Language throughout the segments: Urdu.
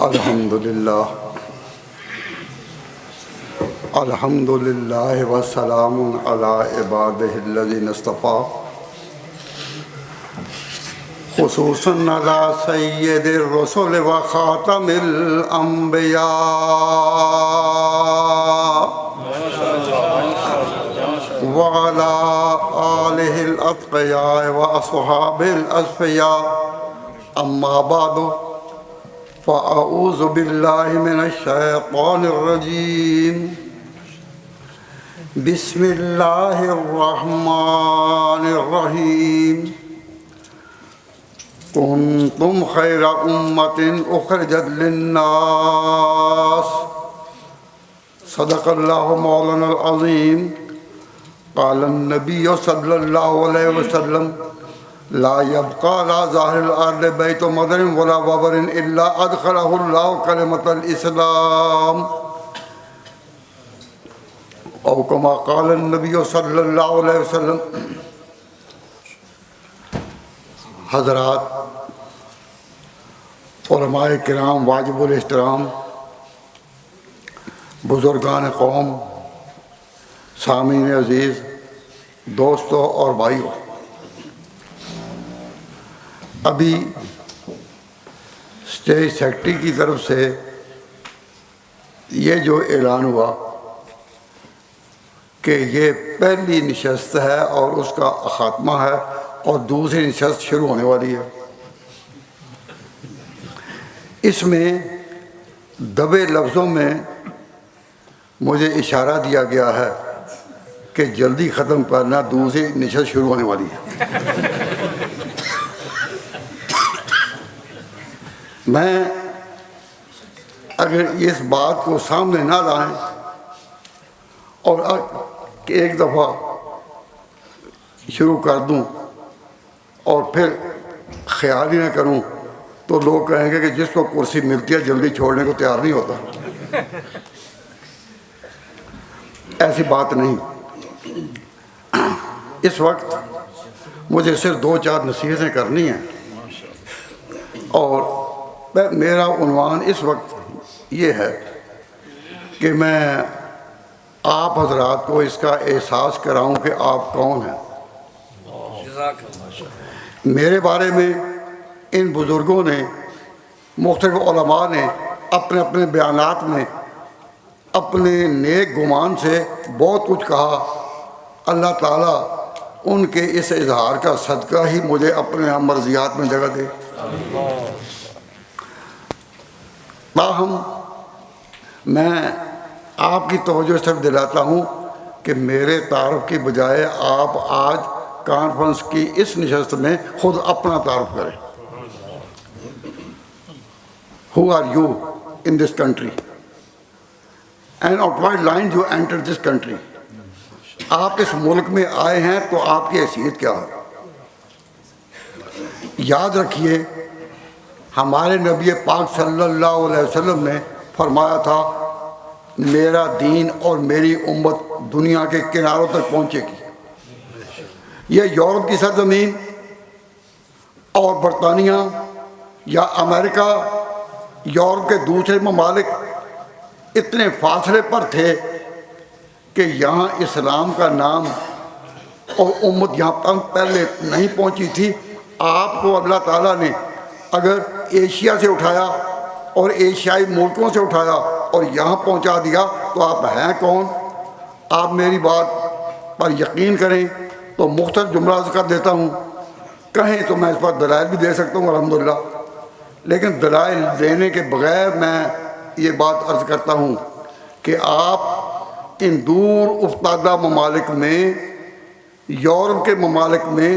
الحمدللہ والسلام علی عبادہ الذین اصطفیٰ خصوصاً علی سید الرسل و خاتم الانبیاء وعلی آلہ الاتقیاء و اصحاب الاصفیاء اما بعد فأعوذ باللہ من الشیطان الرجیم بسم اللہ الرحمن الرحیم کنتم خیر امت اخرجت للناس صدق اللہ مولانا العظیم قال النبی صلی اللہ علیہ وسلم لا يبقى على ظاهر الارض بيت مدر ولا وبر الا ادخله الله كلمة الاسلام او كما قال النبي صلی اللہ علیہ وسلم۔ حضرات، علماء کرام واجب الاحترام، بزرگان قوم، سامعین عزیز، دوستوں اور بھائیوں، ابھی اسٹیٹ سیکرٹری کی طرف سے یہ جو اعلان ہوا کہ یہ پہلی نشست ہے اور اس کا خاتمہ ہے اور دوسری نشست شروع ہونے والی ہے، اس میں دبے لفظوں میں مجھے اشارہ دیا گیا ہے کہ جلدی ختم کرنا، دوسری نشست شروع ہونے والی ہے۔ میں اگر اس بات کو سامنے نہ لائیں اور ایک دفعہ شروع کر دوں اور پھر خیال ہی نہ کروں تو لوگ کہیں گے کہ جس کو کرسی ملتی ہے جلدی چھوڑنے کو تیار نہیں ہوتا۔ ایسی بات نہیں۔ اس وقت مجھے صرف 2-4 نصیحتیں کرنی ہیں اور میرا عنوان اس وقت یہ ہے کہ میں آپ حضرات کو اس کا احساس کراؤں کہ آپ کون ہیں۔ میرے بارے میں ان بزرگوں نے، مختلف علماء نے اپنے اپنے بیانات میں اپنے نیک گمان سے بہت کچھ کہا۔ اللہ تعالیٰ ان کے اس اظہار کا صدقہ ہی مجھے اپنے مرضیات میں جگہ دے۔ تاہم میں آپ کی توجہ صرف دلاتا ہوں کہ میرے تعارف کی بجائے آپ آج کانفرنس کی اس نشست میں خود اپنا تعارف کریں۔ Who are you in this country? And on what line you entered this country? آپ اس ملک میں آئے ہیں تو آپ کی حیثیت کیا ہے؟ یاد رکھیے، ہمارے نبی پاک صلی اللہ علیہ وسلم نے فرمایا تھا میرا دین اور میری امت دنیا کے کناروں تک پہنچے گی۔ یہ یورپ کی سرزمین اور برطانیہ یا امریکہ، یورپ کے دوسرے ممالک اتنے فاصلے پر تھے کہ یہاں اسلام کا نام اور امت یہاں تک پہلے نہیں پہنچی تھی۔ آپ کو اللہ تعالیٰ نے اگر ایشیا سے اٹھایا اور ایشیائی ملکوں سے اٹھایا اور یہاں پہنچا دیا تو آپ ہیں کون؟ آپ میری بات پر یقین کریں تو مختصر جملہ کر دیتا ہوں، کہیں تو میں اس پر دلائل بھی دے سکتا ہوں الحمدللہ، لیکن دلائل دینے کے بغیر میں یہ بات عرض کرتا ہوں کہ آپ ان دور افتادہ ممالک میں، یورپ کے ممالک میں،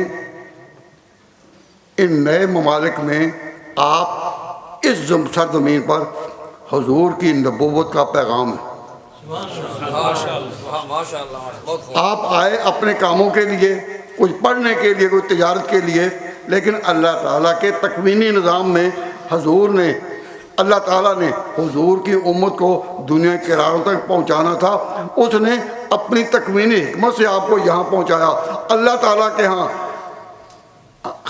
ان نئے ممالک میں آپ اس سرزمین پر حضور کی نبوت کا پیغام ہے۔ آپ آئے اپنے کاموں کے لیے، کچھ پڑھنے کے لیے، کوئی تجارت کے لیے، لیکن اللہ تعالیٰ کے تکوینی نظام میں حضور نے، اللہ تعالیٰ نے حضور کی امت کو دنیا کے کناروں تک پہنچانا تھا۔ اس نے اپنی تکوینی حکمت سے آپ کو یہاں پہنچایا۔ اللہ تعالیٰ کے ہاں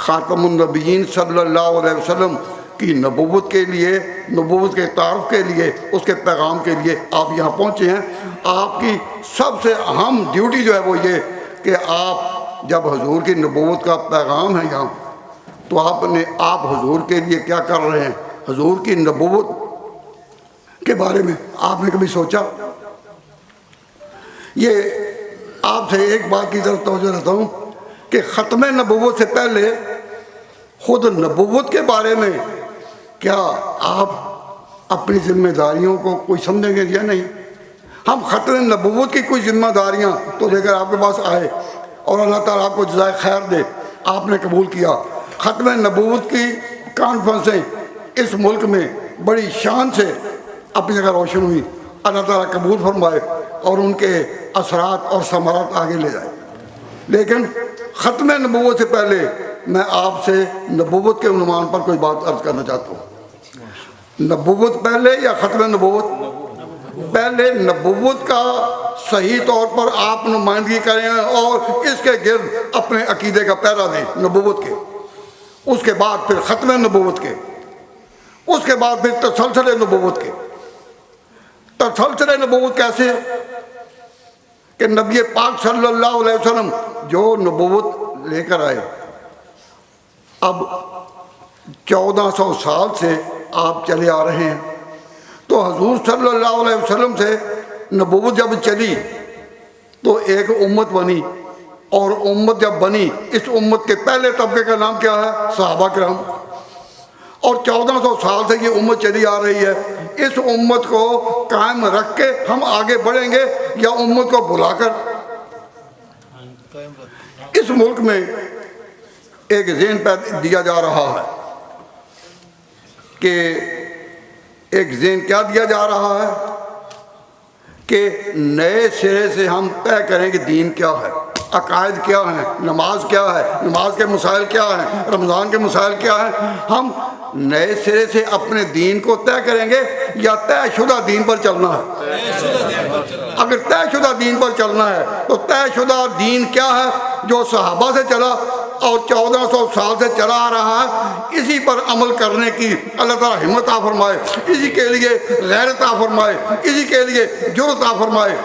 خاتم النبیین صلی اللہ علیہ وسلم کی نبوت کے لیے، نبوت کے تعارف کے لیے، اس کے پیغام کے لیے آپ یہاں پہنچے ہیں۔ آپ کی سب سے اہم ڈیوٹی جو ہے وہ یہ کہ آپ جب حضور کی نبوت کا پیغام ہے یہاں، تو آپ حضور کے لیے کیا کر رہے ہیں؟ حضور کی نبوت کے بارے میں آپ نے کبھی سوچا؟ یہ آپ سے ایک بات کی طرف توجہ رہتا ہوں کہ ختم نبوت سے پہلے خود نبوت کے بارے میں کیا آپ اپنی ذمہ داریوں کو کوئی سمجھیں گے یا نہیں؟ ہم ختم نبوت کی کوئی ذمہ داریاں تو لے کر آپ کے پاس آئے اور اللہ تعالیٰ آپ کو جزائے خیر دے، آپ نے قبول کیا۔ ختم نبوت کی کانفرنسیں اس ملک میں بڑی شان سے اپنی جگہ روشن ہوئی، اللہ تعالیٰ قبول فرمائے اور ان کے اثرات اور ثمرات آگے لے جائے۔ لیکن ختم نبوت سے پہلے میں آپ سے نبوت کے عنوان پر کوئی بات عرض کرنا چاہتا ہوں۔ نبوت پہلے یا ختم نبوت؟ پہلے نبوت کا صحیح طور پر آپ نمائندگی کریں اور اس کے گرد اپنے عقیدے کا پہرا دیں نبوت کے، اس کے بعد پھر ختم نبوت کے، اس کے بعد پھر تسلسل نبوت کے۔ تسلسل نبوت کیسے ہے کہ نبی پاک صلی اللہ علیہ وسلم جو نبوت لے کر آئے، اب 1400 سال سے آپ چلے آ رہے ہیں، تو حضور صلی اللہ علیہ وسلم سے نبوت جب چلی تو ایک امت بنی، اور امت جب بنی، اس امت کے پہلے طبقے کا نام کیا ہے؟ صحابہ کرام۔ اور 1400 سال سے یہ امت چلی آ رہی ہے۔ اس امت کو قائم رکھ کے ہم آگے بڑھیں گے یا امت کو بلا کر؟ اس ملک میں ایک ذہن پیدا دیا جا رہا ہے کہ ایک ذہن کیا دیا جا رہا ہے کہ نئے سرے سے ہم طے کریں کہ دین کیا ہے، عقائد کیا ہیں، نماز کیا ہے، نماز کے مسائل کیا ہیں، رمضان کے مسائل کیا ہیں۔ ہم نئے سرے سے اپنے دین کو طے کریں گے یا طے شدہ دین پر چلنا ہے؟ اگر طے شدہ دین پر چلنا ہے تو طے شدہ دین کیا ہے؟ جو صحابہ سے چلا اور 1400 سال سے چلا آ رہا ہے، اسی پر عمل کرنے کی اللہ تعالیٰ ہمت عطا فرمائے، اسی کے لیے غیرت عطا فرمائے، اسی کے لیے جرأت عطا فرمائے۔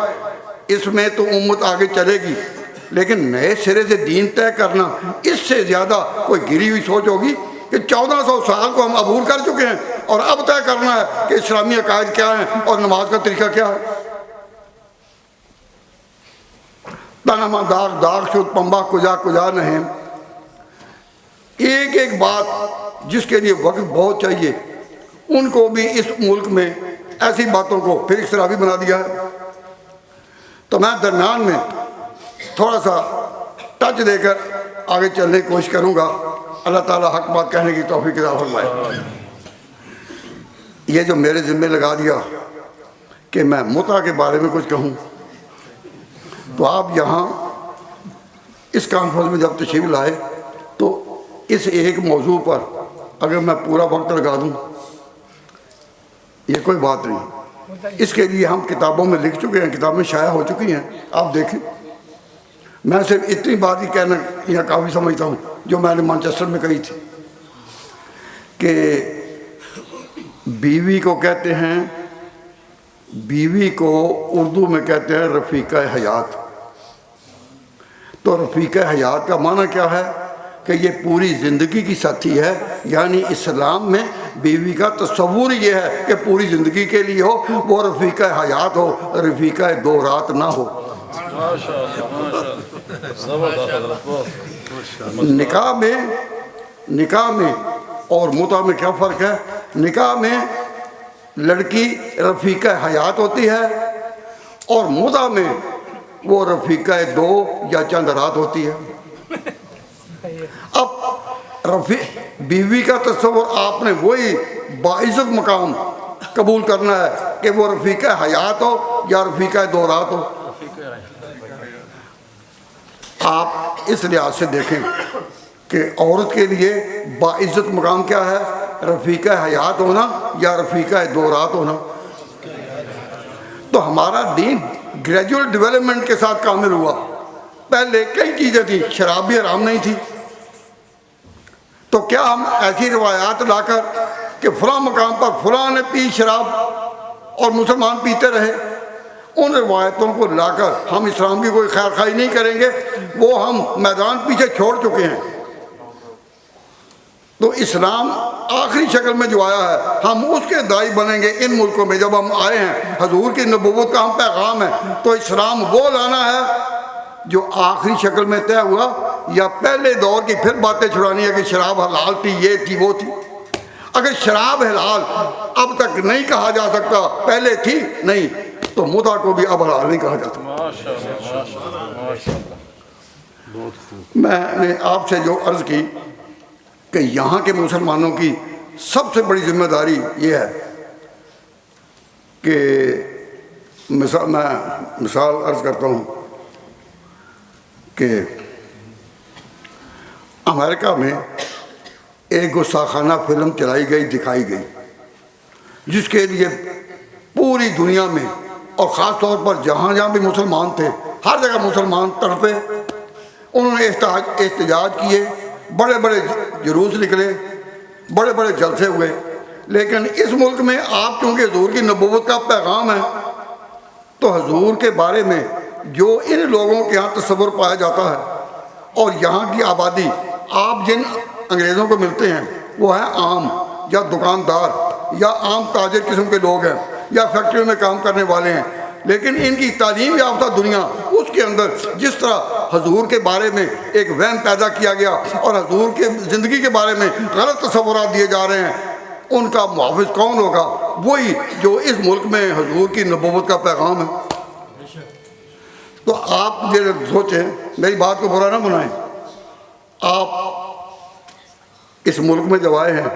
اس میں تو امت آگے چلے گی، لیکن نئے سرے سے دین طے کرنا، اس سے زیادہ کوئی گری ہوئی سوچ ہوگی کہ 1400 سال کو ہم عبور کر چکے ہیں اور اب طے کرنا ہے کہ اسلامی عقائد کیا ہیں اور نماز کا طریقہ کیا ہے۔ تنما داغ داغ شد پنبہ کجا کجا نہیں۔ ایک ایک بات جس کے لیے وقت بہت چاہیے، ان کو بھی اس ملک میں ایسی باتوں کو پھر اختلافی بنا دیا ہے۔ تو میں درمیان میں تھوڑا سا ٹچ دے کر آگے چلنے کی کوشش کروں گا۔ اللہ تعالیٰ حق بات کہنے کی توفیق عطا فرمائے۔ یہ جو میرے ذمہ لگا دیا کہ میں متع کے بارے میں کچھ کہوں، تو آپ یہاں اس کانفرنس میں جب تشریف لائے تو اس ایک موضوع پر اگر میں پورا وقت لگا دوں یہ کوئی بات نہیں۔ اس کے لیے ہم کتابوں میں لکھ چکے ہیں، کتابیں شائع ہو چکی ہیں، آپ دیکھیں۔ میں صرف اتنی بات ہی کہنا یہاں کافی سمجھتا ہوں جو میں نے مانچسٹر میں کہی تھی کہ بیوی کو کہتے ہیں، بیوی کو اردو میں کہتے ہیں رفیقہ حیات۔ تو رفیقہ حیات کا معنی کیا ہے کہ یہ پوری زندگی کی ساتھی ہے، یعنی اسلام میں بیوی کا تصور یہ ہے کہ پوری زندگی کے لیے ہو، وہ رفیقہ حیات ہو، رفیقہ دو رات نہ ہو۔ نکاح میں اور متع میں کیا فرق ہے؟ نکاح میں لڑکی رفیقہ حیات ہوتی ہے اور متع میں وہ رفیقہ دو یا چند رات ہوتی ہے۔ اب بیوی کا تصور آپ نے وہی باعزت مقام قبول کرنا ہے کہ وہ رفیقہ حیات ہو یا رفیقہ دو رات ہو۔ آپ اس لحاظ سے دیکھیں کہ عورت کے لیے باعزت مقام کیا ہے؟ رفیقہ حیات ہونا یا رفیقہ دو رات ہونا۔ تو ہمارا دین گریجول ڈیولپمنٹ کے ساتھ کامل ہوا۔ پہلے کئی چیزیں تھیں، شراب بھی حرام نہیں تھی، تو کیا ہم ایسی روایات لا کر کہ فلاں مقام پر فلاں نے پی شراب اور مسلمان پیتے رہے، ان روایتوں کو لا کر ہم اسلام کی کوئی خیر خواہی نہیں کریں گے، وہ ہم میدان پیچھے چھوڑ چکے ہیں۔ تو اسلام آخری شکل میں جو آیا ہے ہم اس کے داعی بنیں گے۔ ان ملکوں میں جب ہم آئے ہیں، حضور کی نبوت کا ہم پیغام ہے، تو اسلام وہ لانا ہے جو آخری شکل میں طے ہوا، یا پہلے دور کی پھر باتیں چھڑانی ہے کہ شراب حلال تھی، یہ تھی، وہ تھی۔ اگر شراب حلال اب تک نہیں کہا جا سکتا، پہلے تھی نہیں، تو متع کو بھی اب حلال نہیں کہا جاتا۔ میں نے آپ سے جو عرض کی کہ یہاں کے مسلمانوں کی سب سے بڑی ذمہ داری یہ ہے کہ میں مثال عرض کرتا ہوں کہ امریکہ میں ایک گستاخانہ فلم چلائی گئی، دکھائی گئی، جس کے لیے پوری دنیا میں اور خاص طور پر جہاں جہاں بھی مسلمان تھے، ہر جگہ مسلمان تڑپے، انہوں نے احتجاج کیے، بڑے بڑے جلوس نکلے، بڑے بڑے جلسے ہوئے۔ لیکن اس ملک میں آپ چونکہ حضور کی نبوت کا پیغام ہے، تو حضور کے بارے میں جو ان لوگوں کے ہاں تصور پایا جاتا ہے، اور یہاں کی آبادی، آپ جن انگریزوں کو ملتے ہیں وہ ہیں عام یا دکاندار یا عام تاجر قسم کے لوگ ہیں یا فیکٹریوں میں کام کرنے والے ہیں، لیکن ان کی تعلیم یافتہ دنیا، اس کے اندر جس طرح حضور کے بارے میں ایک وہم پیدا کیا گیا اور حضور کے زندگی کے بارے میں غلط تصورات دیے جا رہے ہیں، ان کا محافظ کون ہوگا؟ وہی جو اس ملک میں حضور کی نبوت کا پیغام ہے۔ تو آپ یہ سوچیں، میری بات کو برا نہ بنائیں، آپ اس ملک میں جب آئے ہیں،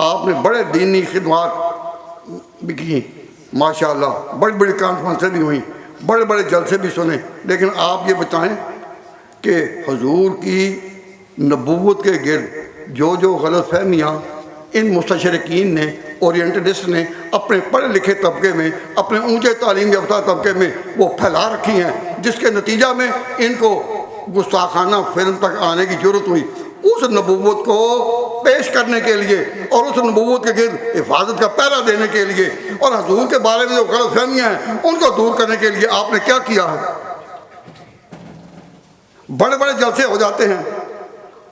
آپ نے بڑے دینی خدمات بھی کی، ماشاءاللہ، بڑی بڑی کانفرنسیں بھی ہوئیں، بڑے بڑے جلسے بھی سنے، لیکن آپ یہ بتائیں کہ حضور کی نبوت کے گرد جو غلط فہمیاں ان مستشرقین نے، اورینٹلسٹ نے اپنے پڑھے لکھے طبقے میں، اپنے اونچے تعلیم یافتہ طبقے میں وہ پھیلا رکھی ہیں، جس کے نتیجہ میں ان کو گستاخانہ فلم تک آنے کی ضرورت ہوئی، اس نبوت کو پیش کرنے کے لیے اور اس نبوت کے گرد حفاظت کا پہرا دینے کے لیے اور حضور کے بارے میں جو غلط فہمیاں ہیں ان کو دور کرنے کے لیے آپ نے کیا کیا ہے؟ بڑے بڑے جلسے ہو جاتے ہیں،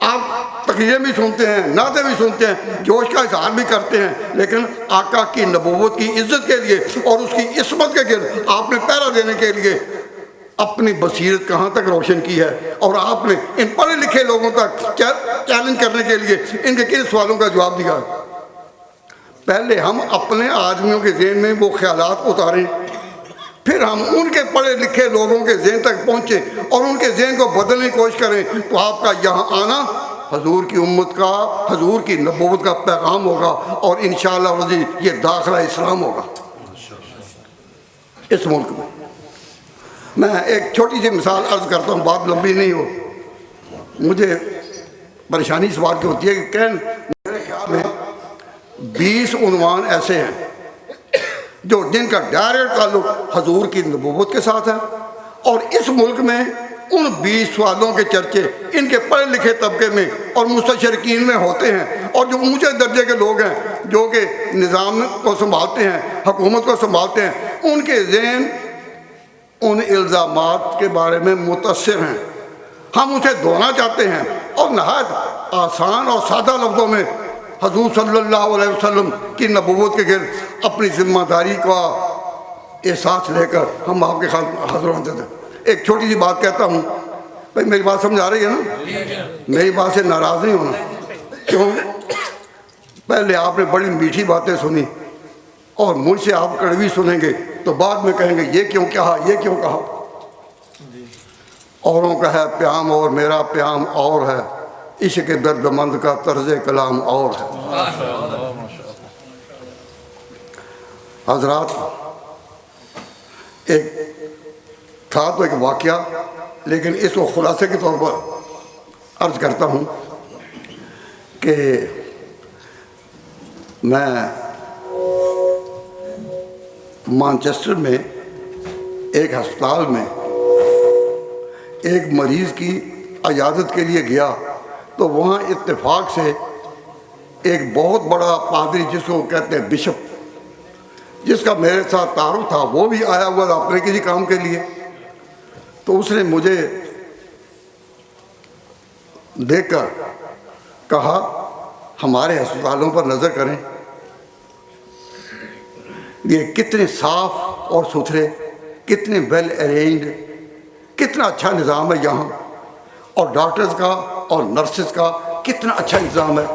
آپ تقریریں بھی سنتے ہیں، نعتیں بھی سنتے ہیں، جوش کا اظہار بھی کرتے ہیں، لیکن آقا کی نبوت کی عزت کے لیے اور اس کی عصمت کے گرد آپ نے پہرا دینے کے لیے اپنی بصیرت کہاں تک روشن کی ہے، اور آپ نے ان پڑھے لکھے لوگوں تک چیلنج کرنے کے لیے ان کے کن سوالوں کا جواب دیا ہے؟ پہلے ہم اپنے آدمیوں کے ذہن میں وہ خیالات اتاریں، پھر ہم ان کے پڑھے لکھے لوگوں کے ذہن تک پہنچیں اور ان کے ذہن کو بدلنے کی کوشش کریں، تو آپ کا یہاں آنا حضور کی امت کا، حضور کی نبوت کا پیغام ہوگا، اور انشاءاللہ یہ داخلہ اسلام ہوگا اس ملک میں۔ میں ایک چھوٹی سی مثال عرض کرتا ہوں، بات لمبی نہیں ہو، مجھے پریشانی اس بات کی ہوتی ہے کہ میرے خیال میں 20 عنوان ایسے ہیں جن کا ڈائریکٹ تعلق حضور کی نبوت کے ساتھ ہے، اور اس ملک میں ان 20 سوالوں کے چرچے ان کے پڑھے لکھے طبقے میں اور مستشرقین میں ہوتے ہیں، اور جو اونچے درجے کے لوگ ہیں جو کہ نظام کو سنبھالتے ہیں، حکومت کو سنبھالتے ہیں، ان کے ذہن ان الزامات کے بارے میں متاثر ہیں۔ ہم اسے دھونا چاہتے ہیں اور نہایت آسان اور سادہ لفظوں میں حضور صلی اللہ علیہ وسلم کی نبوت کے گرد اپنی ذمہ داری کا احساس لے کر ہم آپ کے حاضر ہوتے تھے۔ ایک چھوٹی سی بات کہتا ہوں، بھائی میری بات سمجھ آ رہی ہے نا؟ میری بات سے ناراض نہیں ہونا، کیوں؟ پہلے آپ نے بڑی میٹھی باتیں سنی، اور مجھ سے آپ کڑوی سنیں گے تو بعد میں کہیں گے یہ کیوں کہا، یہ کیوں کہا۔ اوروں کا ہے پیام اور میرا پیام اور ہے، عشق درد مند کا طرز کلام اور ہے۔ حضرات، ایک تھا تو ایک واقعہ، لیکن اس کو خلاصے کے طور پر عرض کرتا ہوں کہ میں مانچسٹر میں ایک ہسپتال میں ایک مریض کی عیادت کے لیے گیا، تو وہاں اتفاق سے ایک بہت بڑا پادری جس کو کہتے ہیں بشپ، جس کا میرے ساتھ تعارف تھا، وہ بھی آیا ہوا تھا اپنے کسی کام کے لیے. تو اس نے مجھے دیکھ کر کہا ہمارے ہسپتالوں پر نظر کریں، یہ کتنے صاف اور ستھرے، کتنے ویل ارینجڈ، کتنا اچھا نظام ہے یہاں، اور ڈاکٹرز کا اور نرسز کا کتنا اچھا انتظام ہے.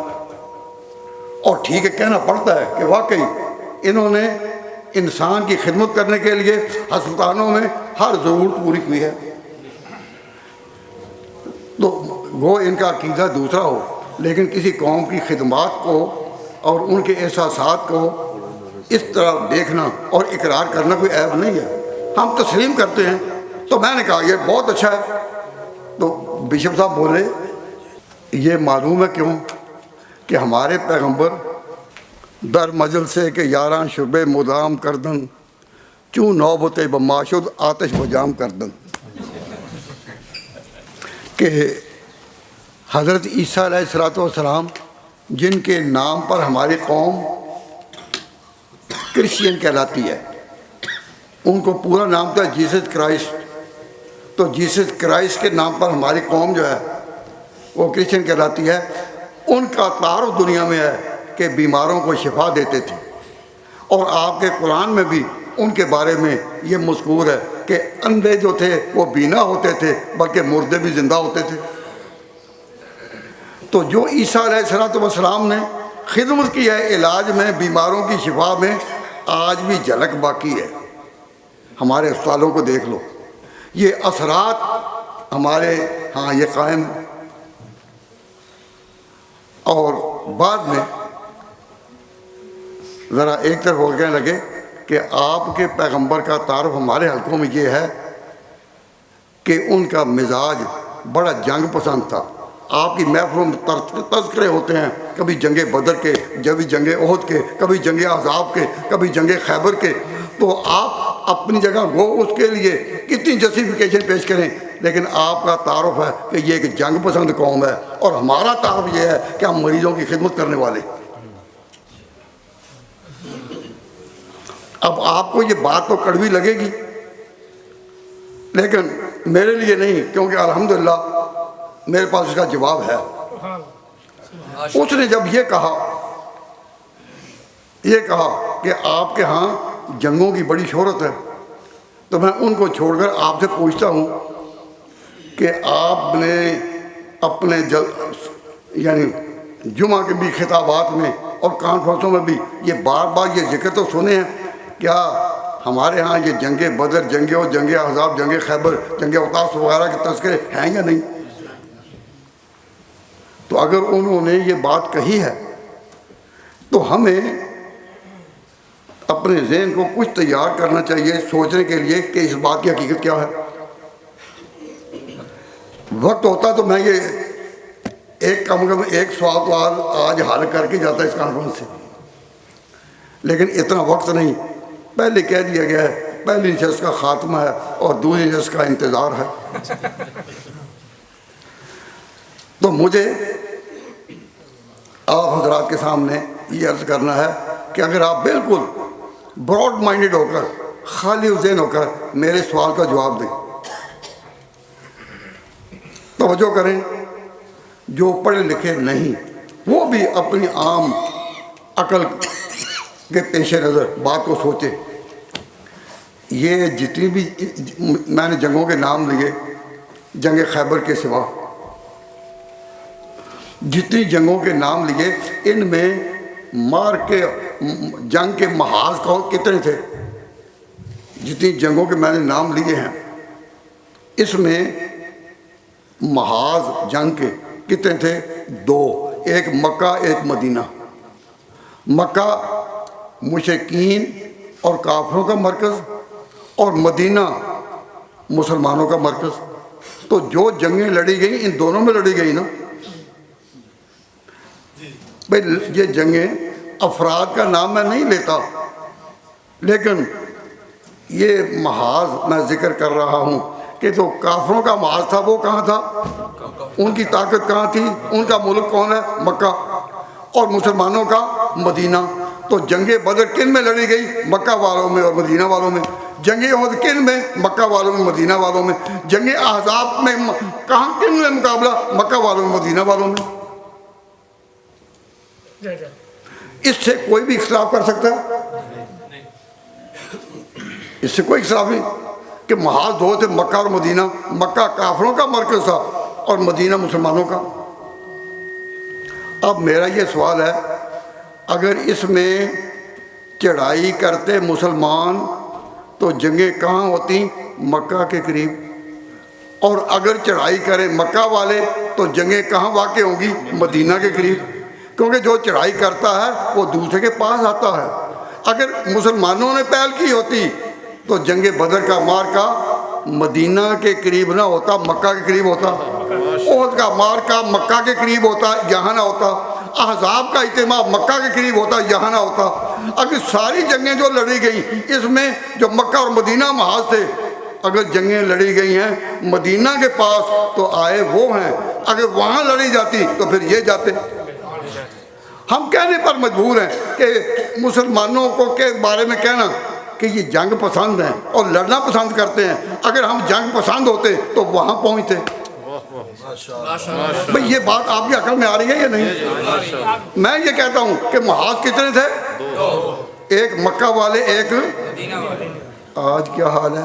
اور ٹھیک ہے، کہنا پڑتا ہے کہ واقعی انہوں نے انسان کی خدمت کرنے کے لیے ہسپتالوں میں ہر ضرورت پوری کی ہے. تو وہ ان کا عقیدہ دوسرا ہو، لیکن کسی قوم کی خدمات کو اور ان کے احساسات کو اس طرح دیکھنا اور اقرار کرنا کوئی عیب نہیں ہے، ہم تسلیم کرتے ہیں. تو میں نے کہا یہ بہت اچھا ہے. تو بشپ صاحب بولے یہ معلوم ہے کیوں کہ ہمارے پیغمبر در مجل سے کہ یاراں شربے مدام کردن چوں نوبت بماشد آتش بجام کردن، کہ حضرت عیسیٰ علیہ السلام جن کے نام پر ہماری قوم کرسچین کہلاتی ہے، ان کو پورا نام تھا جیسس کرائسٹ. تو جیسس کرائسٹ کے نام پر ہماری قوم جو ہے وہ کرسچین کہلاتی ہے. ان کا تعارف دنیا میں ہے کہ بیماروں کو شفا دیتے تھے، اور آپ کے قرآن میں بھی ان کے بارے میں یہ مذکور ہے کہ اندھے جو تھے وہ بینا ہوتے تھے، بلکہ مردے بھی زندہ ہوتے تھے. تو جو عیسیٰ علیہ السلام نے خدمت کی ہے علاج میں، بیماروں کی شفا میں، آج بھی جھلک باقی ہے. ہمارے اسپتالوں کو دیکھ لو، یہ اثرات ہمارے ہاں یہ قائم ہیں. اور بعد میں ذرا ایک طرف ہو کہنے لگے کہ آپ کے پیغمبر کا تعارف ہمارے حلقوں میں یہ ہے کہ ان کا مزاج بڑا جنگ پسند تھا. آپ کی محفلوں میں تذکرے ہوتے ہیں، کبھی جنگ بدر کے، کبھی جنگ احد کے، کبھی جنگ احزاب کے، کبھی جنگ خیبر کے. تو آپ اپنی جگہ گو اس کے لیے کتنی جسٹیفیکیشن پیش کریں، لیکن آپ کا تعارف ہے کہ یہ ایک جنگ پسند قوم ہے، اور ہمارا تعارف یہ ہے کہ ہم مریضوں کی خدمت کرنے والے. اب آپ کو یہ بات تو کڑوی لگے گی، لیکن میرے لیے نہیں، کیونکہ الحمدللہ میرے پاس اس کا جواب ہے. اس نے جب یہ کہا کہ آپ کے ہاں جنگوں کی بڑی شہرت ہے، تو میں ان کو چھوڑ کر آپ سے پوچھتا ہوں کہ آپ نے اپنے یعنی جمعہ کے بھی خطابات میں اور کانفرنسوں میں بھی یہ بار بار یہ ذکر تو سنے ہیں، کیا ہمارے ہاں یہ جنگ بدر، جنگ احزاب، جنگ خیبر، جنگ اوطاس وغیرہ کے تذکرے ہیں یا نہیں؟ تو اگر انہوں نے یہ بات کہی ہے تو ہمیں اپنے ذہن کو کچھ تیار کرنا چاہیے سوچنے کے لیے کہ اس بات کی حقیقت کیا ہے. وقت ہوتا تو میں یہ کم از کم ایک سوال تو آج حل کر کے جاتا اس کانفرنس سے، لیکن اتنا وقت نہیں. پہلے کہہ دیا گیا ہے پہلی نشست کا خاتمہ ہے اور دوسری نشست کا انتظار ہے. تو مجھے آپ حضرات کے سامنے یہ عرض کرنا ہے کہ اگر آپ بالکل براڈ مائنڈڈ ہو کر، خالی ذہن ہو کر میرے سوال کا جواب دیں. توجہ کریں، جو پڑھے لکھے نہیں وہ بھی اپنی عام عقل کے پیش نظر بات کو سوچیں. یہ جتنی بھی میں نے جنگوں کے نام لیے، جنگ خیبر کے سوا جتنی جنگوں کے نام لیے، ان میں مار کے جنگ کے محاذ کتنے تھے؟ جتنی جنگوں کے میں نے نام لیے ہیں، اس میں محاذ جنگ کے کتنے تھے؟ 2، ایک مکہ ایک مدینہ. مکہ مشرکین اور کافروں کا مرکز، اور مدینہ مسلمانوں کا مرکز. تو جو جنگیں لڑی گئیں ان دونوں میں لڑی گئی نا بھائی. یہ جنگیں افراد کا نام میں نہیں لیتا، لیکن یہ محاذ میں ذکر کر رہا ہوں کہ جو کافروں کا محاذ تھا وہ کہاں تھا؟ ان کی طاقت کہاں تھی؟ ان کا ملک کون ہے؟ مکہ. اور مسلمانوں کا مدینہ۔ تو جنگ بدر کن میں لڑی گئی؟ مکہ والوں میں اور مدینہ والوں میں۔ جنگ احد کن میں؟ مکہ والوں میں مدینہ والوں میں۔ جنگ احزاب میں کہاں کن میں مقابلہ؟ مکہ والوں میں مدینہ والوں میں۔ اس سے کوئی بھی اختلاف کر سکتا ہے؟ اس سے کوئی اختلاف نہیں کہ محاذ دو تھے، مکہ اور مدینہ۔ مکہ کافروں کا مرکز تھا اور مدینہ مسلمانوں کا۔ اب میرا یہ سوال ہے، اگر اس میں چڑھائی کرتے مسلمان تو جنگیں کہاں ہوتی؟ مکہ کے قریب۔ اور اگر چڑھائی کریں مکہ والے تو جنگیں کہاں واقع ہوں گی؟ مدینہ کے قریب، کیونکہ جو چڑھائی کرتا ہے وہ دوسرے کے پاس آتا ہے۔ اگر مسلمانوں نے پہل کی ہوتی تو جنگ بدر کا مارکا مدینہ کے قریب نہ ہوتا، مکہ کے قریب ہوتا۔ احد کا مارکا مکہ کے قریب ہوتا، یہاں نہ ہوتا۔ احزاب کا اجتماع مکہ کے قریب ہوتا، یہاں نہ ہوتا۔ اگر ساری جنگیں جو لڑی گئیں اس میں جو مکہ اور مدینہ محاذ تھے، اگر جنگیں لڑی گئی ہیں مدینہ کے پاس تو آئے وہ ہیں، اگر وہاں لڑی جاتی تو پھر یہ جاتے۔ ہم کہنے پر مجبور ہیں کہ مسلمانوں کو کے بارے میں کہنا کہ یہ جنگ پسند ہیں اور لڑنا پسند کرتے ہیں، اگر ہم جنگ پسند ہوتے تو وہاں پہنچتے۔ بھئی یہ بات آپ کی عقل میں آ رہی ہے یا نہیں؟ میں یہ کہتا ہوں کہ محاذ کتنے تھے؟ ایک مکہ والے، ایک آج کیا حال ہے؟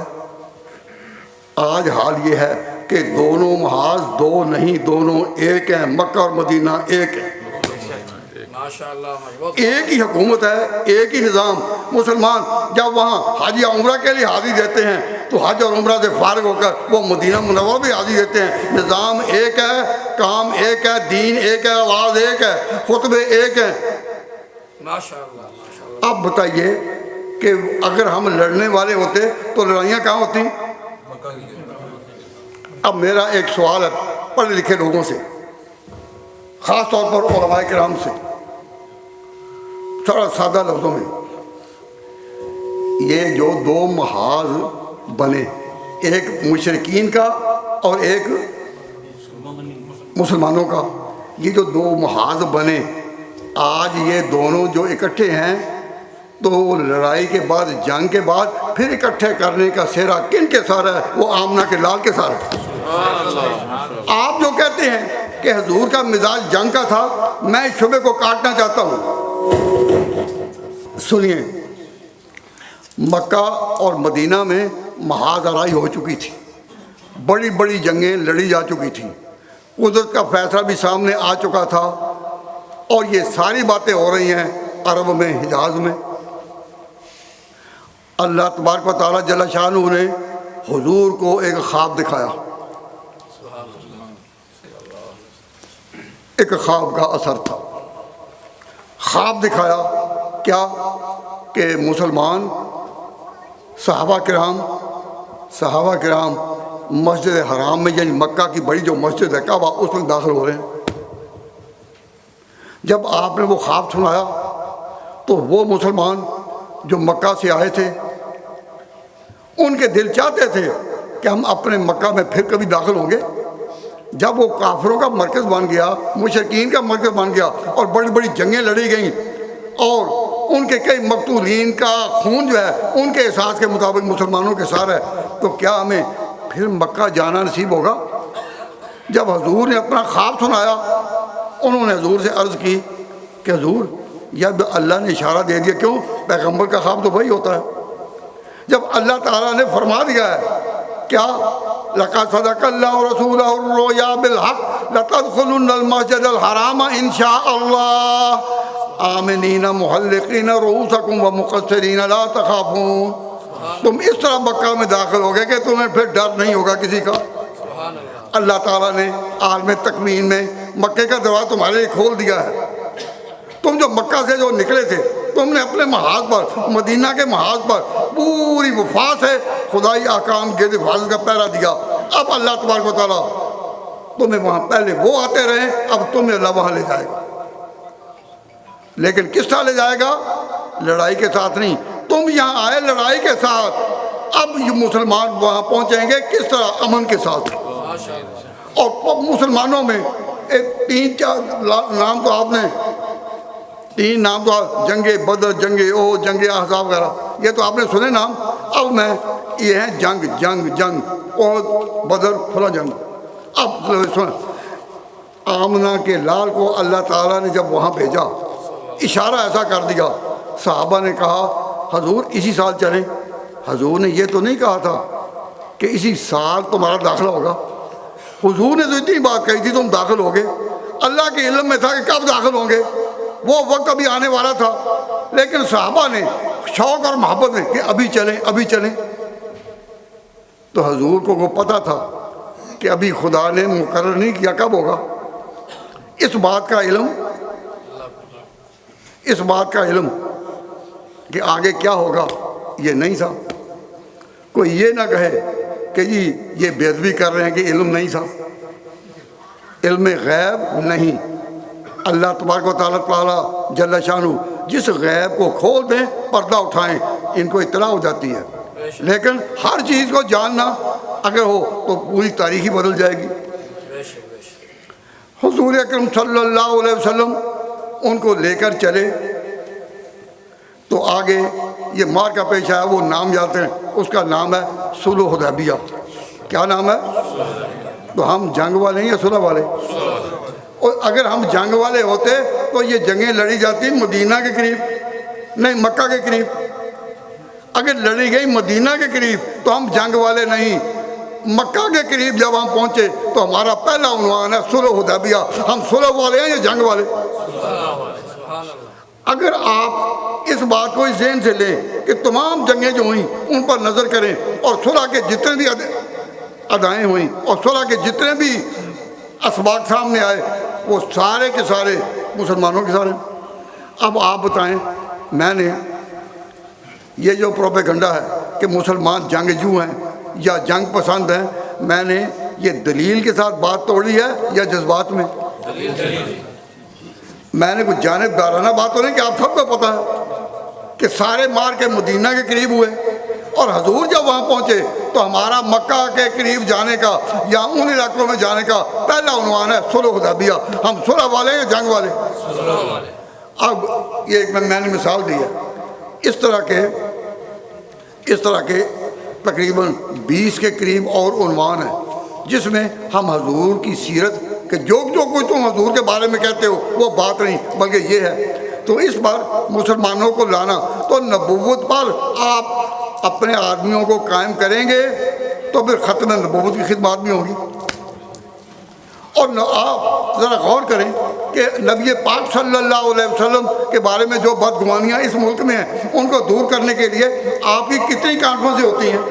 آج حال یہ ہے کہ دونوں محاذ دو نہیں، دونوں ایک ہیں، مکہ اور مدینہ ایک ہے، ایک ہی حکومت ہے، ایک ہی نظام۔ مسلمان جب وہاں حج یا عمرہ کے لیے حاضری دیتے ہیں تو حج اور عمرہ سے فارغ ہو کر وہ مدینہ منورہ بھی حاضری دیتے ہیں۔ نظام ایک ہے، کام ایک ہے، دین ایک ہے، آواز ایک ہے، خطبے ایک ہیں۔ اب بتائیے کہ اگر ہم لڑنے والے ہوتے تو لڑائیاں کہاں ہوتی؟ اب میرا ایک سوال ہے پڑھے لکھے لوگوں سے، خاص طور پر علماء کرام سے، تھوڑا سادہ لفظوں میں، یہ جو دو محاذ بنے، ایک مشرکین کا اور ایک مسلمانوں کا، یہ جو دو محاذ بنے، آج یہ دونوں جو اکٹھے ہیں تو لڑائی کے بعد، جنگ کے بعد پھر اکٹھے کرنے کا سہرا کن کے سارا ہے؟ وہ آمنہ کے لال کے سارا ہے۔ آپ جو کہتے ہیں کہ حضور کا مزاج جنگ کا تھا، میں اس شبے کو کاٹنا چاہتا ہوں۔ سنیے، مکہ اور مدینہ میں محاذ آرائی ہو چکی تھی، بڑی بڑی جنگیں لڑی جا چکی تھیں، قدرت کا فیصلہ بھی سامنے آ چکا تھا، اور یہ ساری باتیں ہو رہی ہیں عرب میں، حجاز میں۔ اللہ تبارک و تعالیٰ جل شانہ نے حضور کو ایک خواب دکھایا، ایک خواب کا اثر تھا۔ خواب دکھایا کیا؟ کہ مسلمان صحابہ کرام مسجد حرام میں، یعنی مکہ کی بڑی جو مسجد ہے کعبہ، اس میں داخل ہو رہے ہیں۔ جب آپ نے وہ خواب سنایا تو وہ مسلمان جو مکہ سے آئے تھے، ان کے دل چاہتے تھے کہ ہم اپنے مکہ میں پھر کبھی داخل ہوں گے۔ جب وہ کافروں کا مرکز بن گیا، مشرکین کا مرکز بن گیا، اور بڑی بڑی جنگیں لڑی گئیں، اور ان کے کئی مقتولین کا خون جو ہے ان کے احساس کے مطابق مسلمانوں کے ساتھ ہے، تو کیا ہمیں پھر مکہ جانا نصیب ہوگا؟ جب حضور نے اپنا خواب سنایا، انہوں نے حضور سے عرض کی کہ حضور، جب اللہ نے اشارہ دے دیا، کیوں؟ پیغمبر کا خواب تو وہی ہوتا ہے۔ جب اللہ تعالیٰ نے فرما دیا ہے کیا؟ لَقَدْ صَدَقَ اللَّهُ رَسُولَهُ الرُّؤْيَا بِالْحَقِّ لَتَدْخُلُنَّ الْمَسْجِدَ الْحَرَامَ إِنْ شَاءَ اللَّهُ آمِنِينَ مُحَلِّقِينَ رُؤُوسَكُمْ وَمُقَصِّرِينَ لَا تَخَافُونَ۔ تم اس طرح مکہ میں داخل ہو گئے کہ تمہیں پھر ڈر نہیں ہوگا کسی کا۔ اللہ تعالیٰ نے عالم تکوین میں مکے کا دروازہ تمہارے لیے کھول دیا ہے۔ تم جو مکہ سے جو نکلے تھے، تم نے اپنے محاذ پر، مدینہ کے محاذ پر پوری وفا سے خدائی احکام کے حفاظت کا پہرا دیا۔ اب اللہ تبارک و تعالیٰ تمہیں وہاں، پہلے وہ آتے رہے، اب تمہیں اللہ وہاں لے جائے گا، لیکن کس طرح لے جائے گا؟ لڑائی کے ساتھ نہیں۔ تم یہاں آئے لڑائی کے ساتھ، اب یہ مسلمان وہاں پہنچیں گے کس طرح؟ امن کے ساتھ۔ اور مسلمانوں میں ایک 3-4 نام تو آپ نے 3 نام تو جنگ بدر، جنگ احد، جنگ احزاب وغیرہ، یہ تو آپ نے سنے نام. اب میں یہ ہیں جنگ جنگ جنگ، احد بدر فلاں جنگ. اب سن، آمنہ کے لال کو اللہ تعالیٰ نے جب وہاں بھیجا، اشارہ ایسا کر دیا، صحابہ نے کہا حضور اسی سال چلیں. حضور نے یہ تو نہیں کہا تھا کہ اسی سال تمہارا داخلہ ہوگا. حضور نے تو اتنی بات کہی تھی تم داخل ہوگے. اللہ کے علم میں تھا کہ کب داخل ہوں گے، وہ وقت ابھی آنے والا تھا. لیکن صحابہ نے شوق اور محبت میں کہ ابھی چلیں ابھی چلیں. تو حضور کو وہ پتہ تھا کہ ابھی خدا نے مقرر نہیں کیا کب ہوگا. اس بات کا علم کہ آگے کیا ہوگا یہ نہیں تھا. کوئی یہ نہ کہے کہ جی یہ بے ادبی کر رہے ہیں کہ علم نہیں تھا. علم غیب نہیں. اللہ تبارک و تعالیٰ جل شانہ جس غیب کو کھول دیں، پردہ اٹھائیں، ان کو اطلاع ہو جاتی ہے. لیکن ہر چیز کو جاننا اگر ہو تو پوری تاریخ ہی بدل جائے گی. حضور اکرم صلی اللہ علیہ وسلم ان کو لے کر چلے تو آگے یہ مارکا پیش آیا. وہ نام جانتے ہیں، اس کا نام ہے صلح حدیبیہ. کیا نام ہے؟ تو ہم جنگ والے ہیں یا صلح والے؟ اور اگر ہم جنگ والے ہوتے تو یہ جنگیں لڑی جاتی مدینہ کے قریب، نہیں مکہ کے قریب. اگر لڑی گئی مدینہ کے قریب تو ہم جنگ والے نہیں. مکہ کے قریب جب ہم پہنچے تو ہمارا پہلا عنوان ہے صلح حدیبیہ. ہم صلح والے ہیں یا جنگ والے؟ اگر آپ اس بات کو اس ذہن سے لیں کہ تمام جنگیں جو ہوئیں ان پر نظر کریں اور صلح کے جتنے بھی ادائیں ہوئیں اور صلح کے جتنے بھی اسباق سامنے آئے وہ سارے کے سارے مسلمانوں کے سارے. اب آپ بتائیں، میں نے یہ جو پروپیگنڈا ہے کہ مسلمان جنگجو ہیں یا جنگ پسند ہیں، میں نے یہ دلیل کے ساتھ بات توڑی ہے یا جذبات میں؟ میں نے کچھ جانبدارانہ بات تو نہیں کہ آپ سب کو پتہ ہے کہ سارے مار کے مدینہ کے قریب ہوئے اور حضور جب وہاں پہنچے تو ہمارا مکہ کے قریب جانے کا یا ان علاقوں میں جانے کا پہلا عنوان ہے صلح حدیبیہ. ہم صلح والے ہیں یا جنگ والے؟ اب یہ ایک میں نے مثال دی ہے. اس طرح کے تقریباً 20 کے قریب اور عنوان ہیں جس میں ہم حضور کی سیرت کہ جو کچھ تم حضور کے بارے میں کہتے ہو وہ بات نہیں بلکہ یہ ہے. تو اس پر مسلمانوں کو لانا تو نبوت پر آپ اپنے آدمیوں کو قائم کریں گے تو پھر ختم نبوت کی خدمات بھی ہوں گی. اور آپ ذرا غور کریں کہ نبی پاک صلی اللہ علیہ وسلم کے بارے میں جو بدگمانیاں اس ملک میں ہیں ان کو دور کرنے کے لیے آپ کی کتنی کانفرنسیں ہوتی ہیں.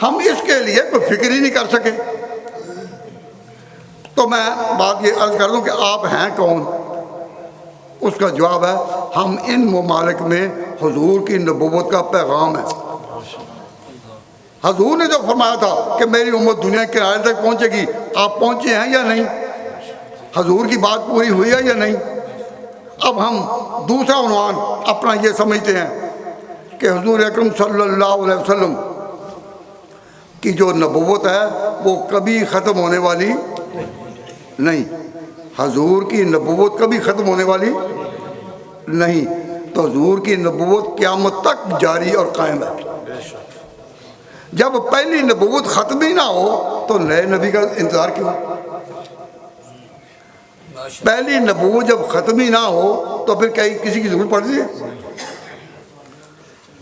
ہم اس کے لیے کوئی فکر ہی نہیں کر سکے. تو میں بات یہ عرض کر دوں کہ آپ ہیں کون؟ اس کا جواب ہے ہم ان ممالک میں حضور کی نبوت کا پیغام ہے. حضور نے جو فرمایا تھا کہ میری امت دنیا کے کنارے تک پہنچے گی، آپ پہنچے ہیں یا نہیں؟ حضور کی بات پوری ہوئی ہے یا نہیں؟ اب ہم دوسرا عنوان اپنا یہ سمجھتے ہیں کہ حضور اکرم صلی اللہ علیہ وسلم کی جو نبوت ہے وہ کبھی ختم ہونے والی نہیں. حضور کی نبوت کبھی ختم ہونے والی نہیں. تو حضور کی نبوت قیامت تک جاری اور قائم ہے. جب پہلی نبوت ختم ہی نہ ہو تو نئے نبی کا انتظار کیوں؟ پہلی نبوت جب ختم ہی نہ ہو تو پھر کسی کی ضرورت پڑتی ہے؟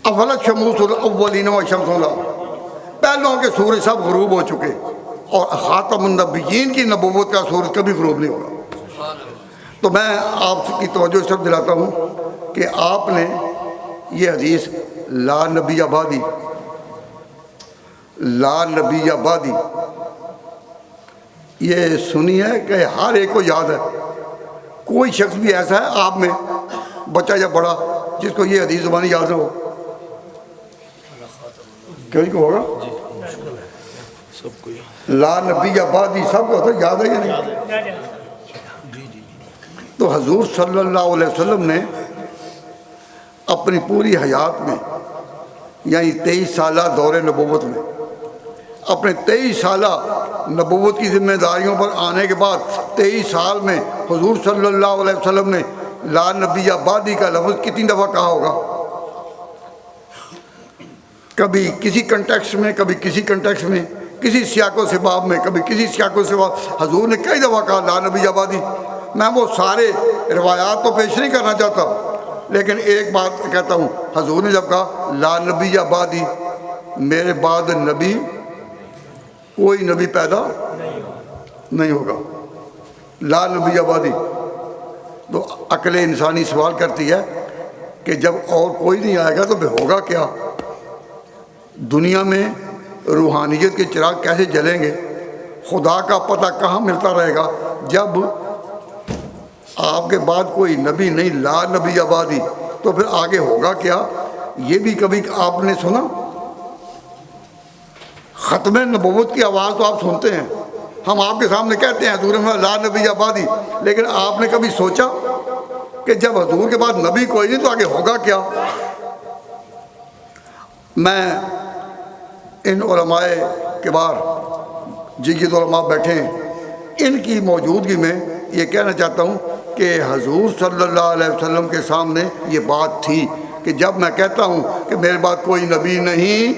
افلت شموس الاولین و شمس اللہ، پہلوں کے سورج سب غروب ہو چکے اور خاتم النبیین کی نبوت کا سورج کبھی غروب نہیں ہوگا. تو میں آپ کی توجہ اس طرف دلاتا ہوں کہ آپ نے یہ حدیث لا نبی آبادی لا نبی آبادی یہ سنی ہے کہ ہر ایک کو یاد ہے. کوئی شخص بھی ایسا ہے آپ میں بچہ یا بڑا جس کو یہ حدیث زبانی یاد نہ ہو؟ کہیں کو ہوگا؟ لا نبی آبادی سب کو ہوتا یاد ہے یا نہیں؟ تو حضور صلی اللہ علیہ وسلم نے اپنی پوری حیات میں یعنی 23 سالہ دور نبوت میں اپنے 23 سالہ نبوت کی ذمہ داریوں پر آنے کے بعد 23 سال میں حضور صلی اللہ علیہ وسلم نے لا نبی بعدی کا لفظ کتنی دفعہ کہا ہوگا؟ کبھی کسی کنٹیکسٹ میں، کبھی کسی کنٹیکسٹ میں، کسی سیاق و سباب میں، کبھی کسی سیاق و سباب. حضور نے کئی دفعہ کہا لا نبی بعدی. میں وہ سارے روایات تو پیش نہیں کرنا چاہتا، لیکن ایک بات کہتا ہوں، حضور نے جب کہا لا نبی بعدی، میرے بعد نبی کوئی نبی پیدا نہیں ہوگا، لا نبی بعدی. تو عقل انسانی سوال کرتی ہے کہ جب اور کوئی نہیں آئے گا تو پھر ہوگا کیا؟ دنیا میں روحانیت کے چراغ کیسے جلیں گے؟ خدا کا پتہ کہاں ملتا رہے گا جب آپ کے بعد کوئی نبی نہیں، لا نبی آبادی؟ تو پھر آگے ہوگا کیا؟ یہ بھی کبھی آپ نے سنا؟ ختم نبوت کی آواز تو آپ سنتے ہیں، ہم آپ کے سامنے کہتے ہیں حضور میں لا نبی آبادی، لیکن آپ نے کبھی سوچا کہ جب حضور کے بعد نبی کوئی نہیں تو آگے ہوگا کیا؟ میں ان علماء کبار جگید علماء بیٹھے ہیں، ان کی موجودگی میں یہ کہنا چاہتا ہوں کہ حضور صلی اللہ علیہ وسلم کے سامنے یہ بات تھی کہ جب میں کہتا ہوں کہ میرے بعد کوئی نبی نہیں،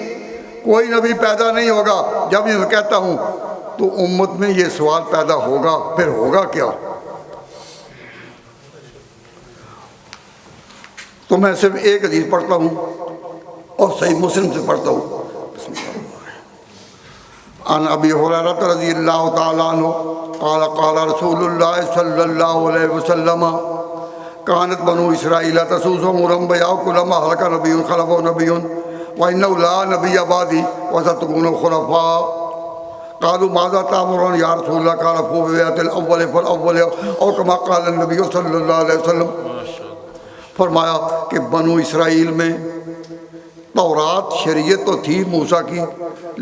کوئی نبی پیدا نہیں ہوگا، جب یہ میں کہتا ہوں تو امت میں یہ سوال پیدا ہوگا، پھر ہوگا کیا؟ تو میں صرف ایک حدیث پڑھتا ہوں اور صحیح مسلم سے پڑھتا ہوں. عن ابی ہریرہ رضی اللہ تعالی عنہ قال قال رسول اللہ صلی اللہ علیہ وسلم کانت بنو اسرائیل تسوسهم الانبیاء کلما ہلک نبی خلفہ نبی وانه لا نبی بعدی وستكون خلفاء قالوا ماذا تأمرون یا رسول اللہ قال فوق بیعت الاول فالاول او کما قال النبی صلی اللہ علیہ وسلم. فرمایا کہ بنو اسرائیل میں تورات شریعت تو تھی موسیٰ کی،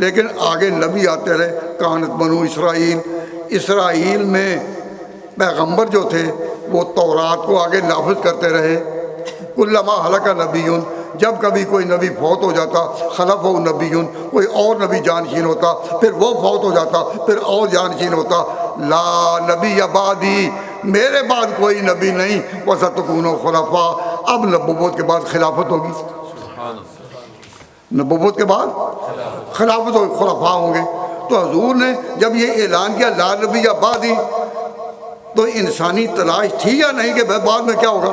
لیکن آگے نبی آتے رہے. کانت بنو اسرائیل، اسرائیل میں پیغمبر جو تھے وہ تورات کو آگے نافذ کرتے رہے. کلما ہلک نبی، جب کبھی کوئی نبی فوت ہو جاتا، خلف ہو نبی، کوئی اور نبی جانشین ہوتا، پھر وہ فوت ہو جاتا، پھر اور جانشین ہوتا. لا نبی بعدی، میرے بعد کوئی نبی نہیں، وستکون خلفاء، اب نبوت کے بعد خلافت ہوگی، نبوت کے بعد خلافت و خلفاء ہوں گے. تو حضور نے جب یہ اعلان کیا لا نبی بعدی، تو انسانی تلاش تھی یا نہیں کہ بعد میں کیا ہوگا؟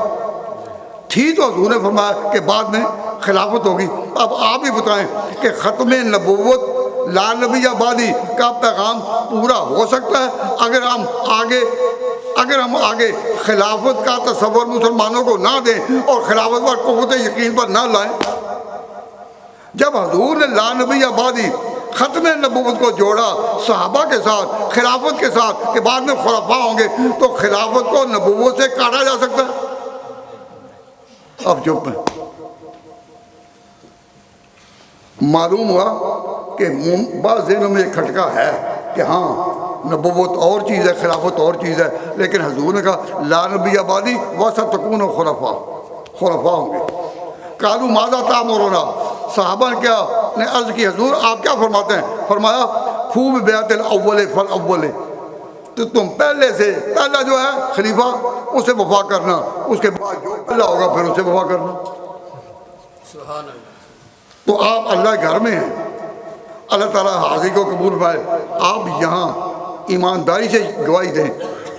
تھی. تو حضور نے فرمایا کہ بعد میں خلافت ہوگی. اب آپ ہی بتائیں کہ ختم نبوت لا نبی بعدی کا پیغام پورا ہو سکتا ہے اگر ہم آگے خلافت کا تصور مسلمانوں کو نہ دیں اور خلافت پر قوت یقین پر نہ لائیں؟ جب حضور نے لا نبی بعدی ختم نبوت کو جوڑا صحابہ کے ساتھ، خلافت کے ساتھ کہ بعد میں خلفاء ہوں گے، تو خلافت کو نبوت سے کاٹا جا سکتا ہے؟ اب چپ ہے. معلوم ہوا کہ بعض ذہنوں میں ایک کھٹکا ہے کہ ہاں نبوت اور چیز ہے، خلافت اور چیز ہے، لیکن حضور نے کہا لا نبی بعدی وستکون خلفاء، خلفاء ہوں گے. قالوا ماذا تأمرون، صحابہ نے عرض کی حضور آپ کیا فرماتے ہیں؟ فرمایا خوب بیعت الاول فالاول، تو تم پہلا جو ہے خلیفہ اسے وفا کرنا، اس کے بعد جو پہلا ہوگا پھر اسے وفا کرنا. تو آپ اللہ کے گھر میں ہیں، اللہ تعالیٰ حاضری کو قبول پائے. آپ یہاں ایمانداری سے گواہی دیں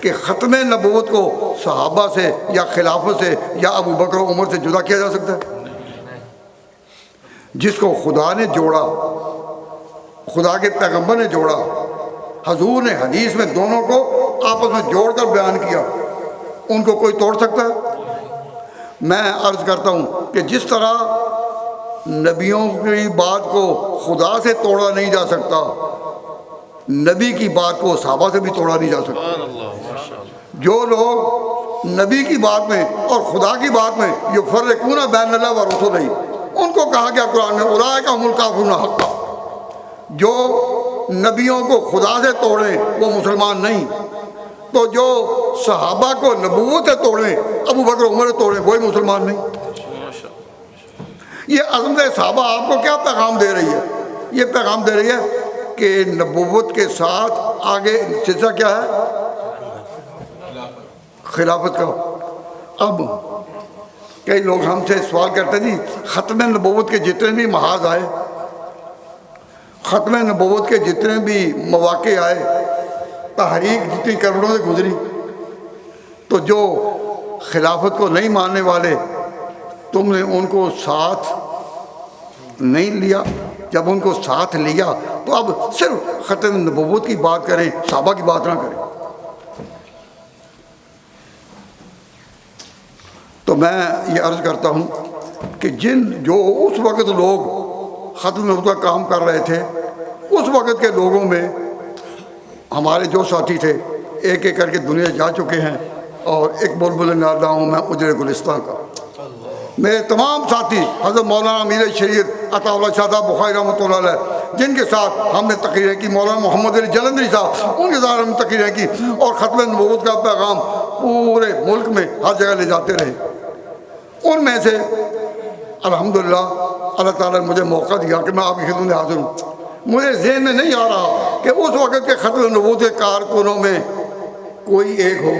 کہ ختم نبوت کو صحابہ سے یا خلافت سے یا ابو بکر و عمر سے جدا کیا جا سکتا ہے؟ جس کو خدا نے جوڑا، خدا کے پیغمبر نے جوڑا، حضور نے حدیث میں دونوں کو آپس میں جوڑ کر بیان کیا، ان کو کوئی توڑ سکتا ہے؟ میں عرض کرتا ہوں کہ جس طرح نبیوں کی بات کو خدا سے توڑا نہیں جا سکتا، نبی کی بات کو صحابہ سے بھی توڑا نہیں جا سکتا. جو لوگ نبی کی بات میں اور خدا کی بات میں یفرقون بین اللہ و رسولہ، ان کو کہا گیا قرآن میں اولئک هم الکافرون حقا. جو نبیوں کو خدا سے توڑیں وہ مسلمان نہیں، تو جو صحابہ کو نبوت سے توڑیں، ابو بکر عمر سے توڑیں، وہی مسلمان نہیں. یہ عظمت صحابہ آپ کو کیا پیغام دے رہی ہے؟ یہ پیغام دے رہی ہے کہ نبوت کے ساتھ آگے سلسلہ کیا ہے؟ خلافت کا. اب کئی لوگ ہم سے سوال کرتے جی ختم نبوت کے جتنے بھی محاذ آئے، ختم نبوت کے جتنے بھی مواقع آئے، تحریک جتنی کروڑوں سے گزری، تو جو خلافت کو نہیں ماننے والے تم نے ان کو ساتھ نہیں لیا، جب ان کو ساتھ لیا تو اب صرف ختم نبوت کی بات کریں، صحابہ کی بات نہ کریں۔ تو میں یہ عرض کرتا ہوں کہ جو اس وقت لوگ ختم نبوت کا کام کر رہے تھے، اس وقت کے لوگوں میں ہمارے جو ساتھی تھے ایک ایک کر کے دنیا جا چکے ہیں، اور ایک بلبل نادا ہوں میں اجڑے گلستان کا۔ میرے تمام ساتھی حضرت مولانا امیر شریعت عطا اللہ شاہ صاحب بخاری رحمۃ اللہ علیہ، جن کے ساتھ ہم نے تقریریں کی، مولانا محمد علی جلندری صاحب، ان کے ساتھ ہم نے تقریریں کی، اور ختم نبوت کا پیغام پورے ملک میں ہر جگہ لے جاتے رہے۔ ان میں سے الحمدللہ اللہ تعالیٰ نے مجھے موقع دیا کہ میں آپ کی خدمت میں حاضر ہوں۔ مجھے ذہن میں نہیں آ رہا کہ اس وقت کے ختم نبوت کے کارکنوں میں کوئی ایک ہو۔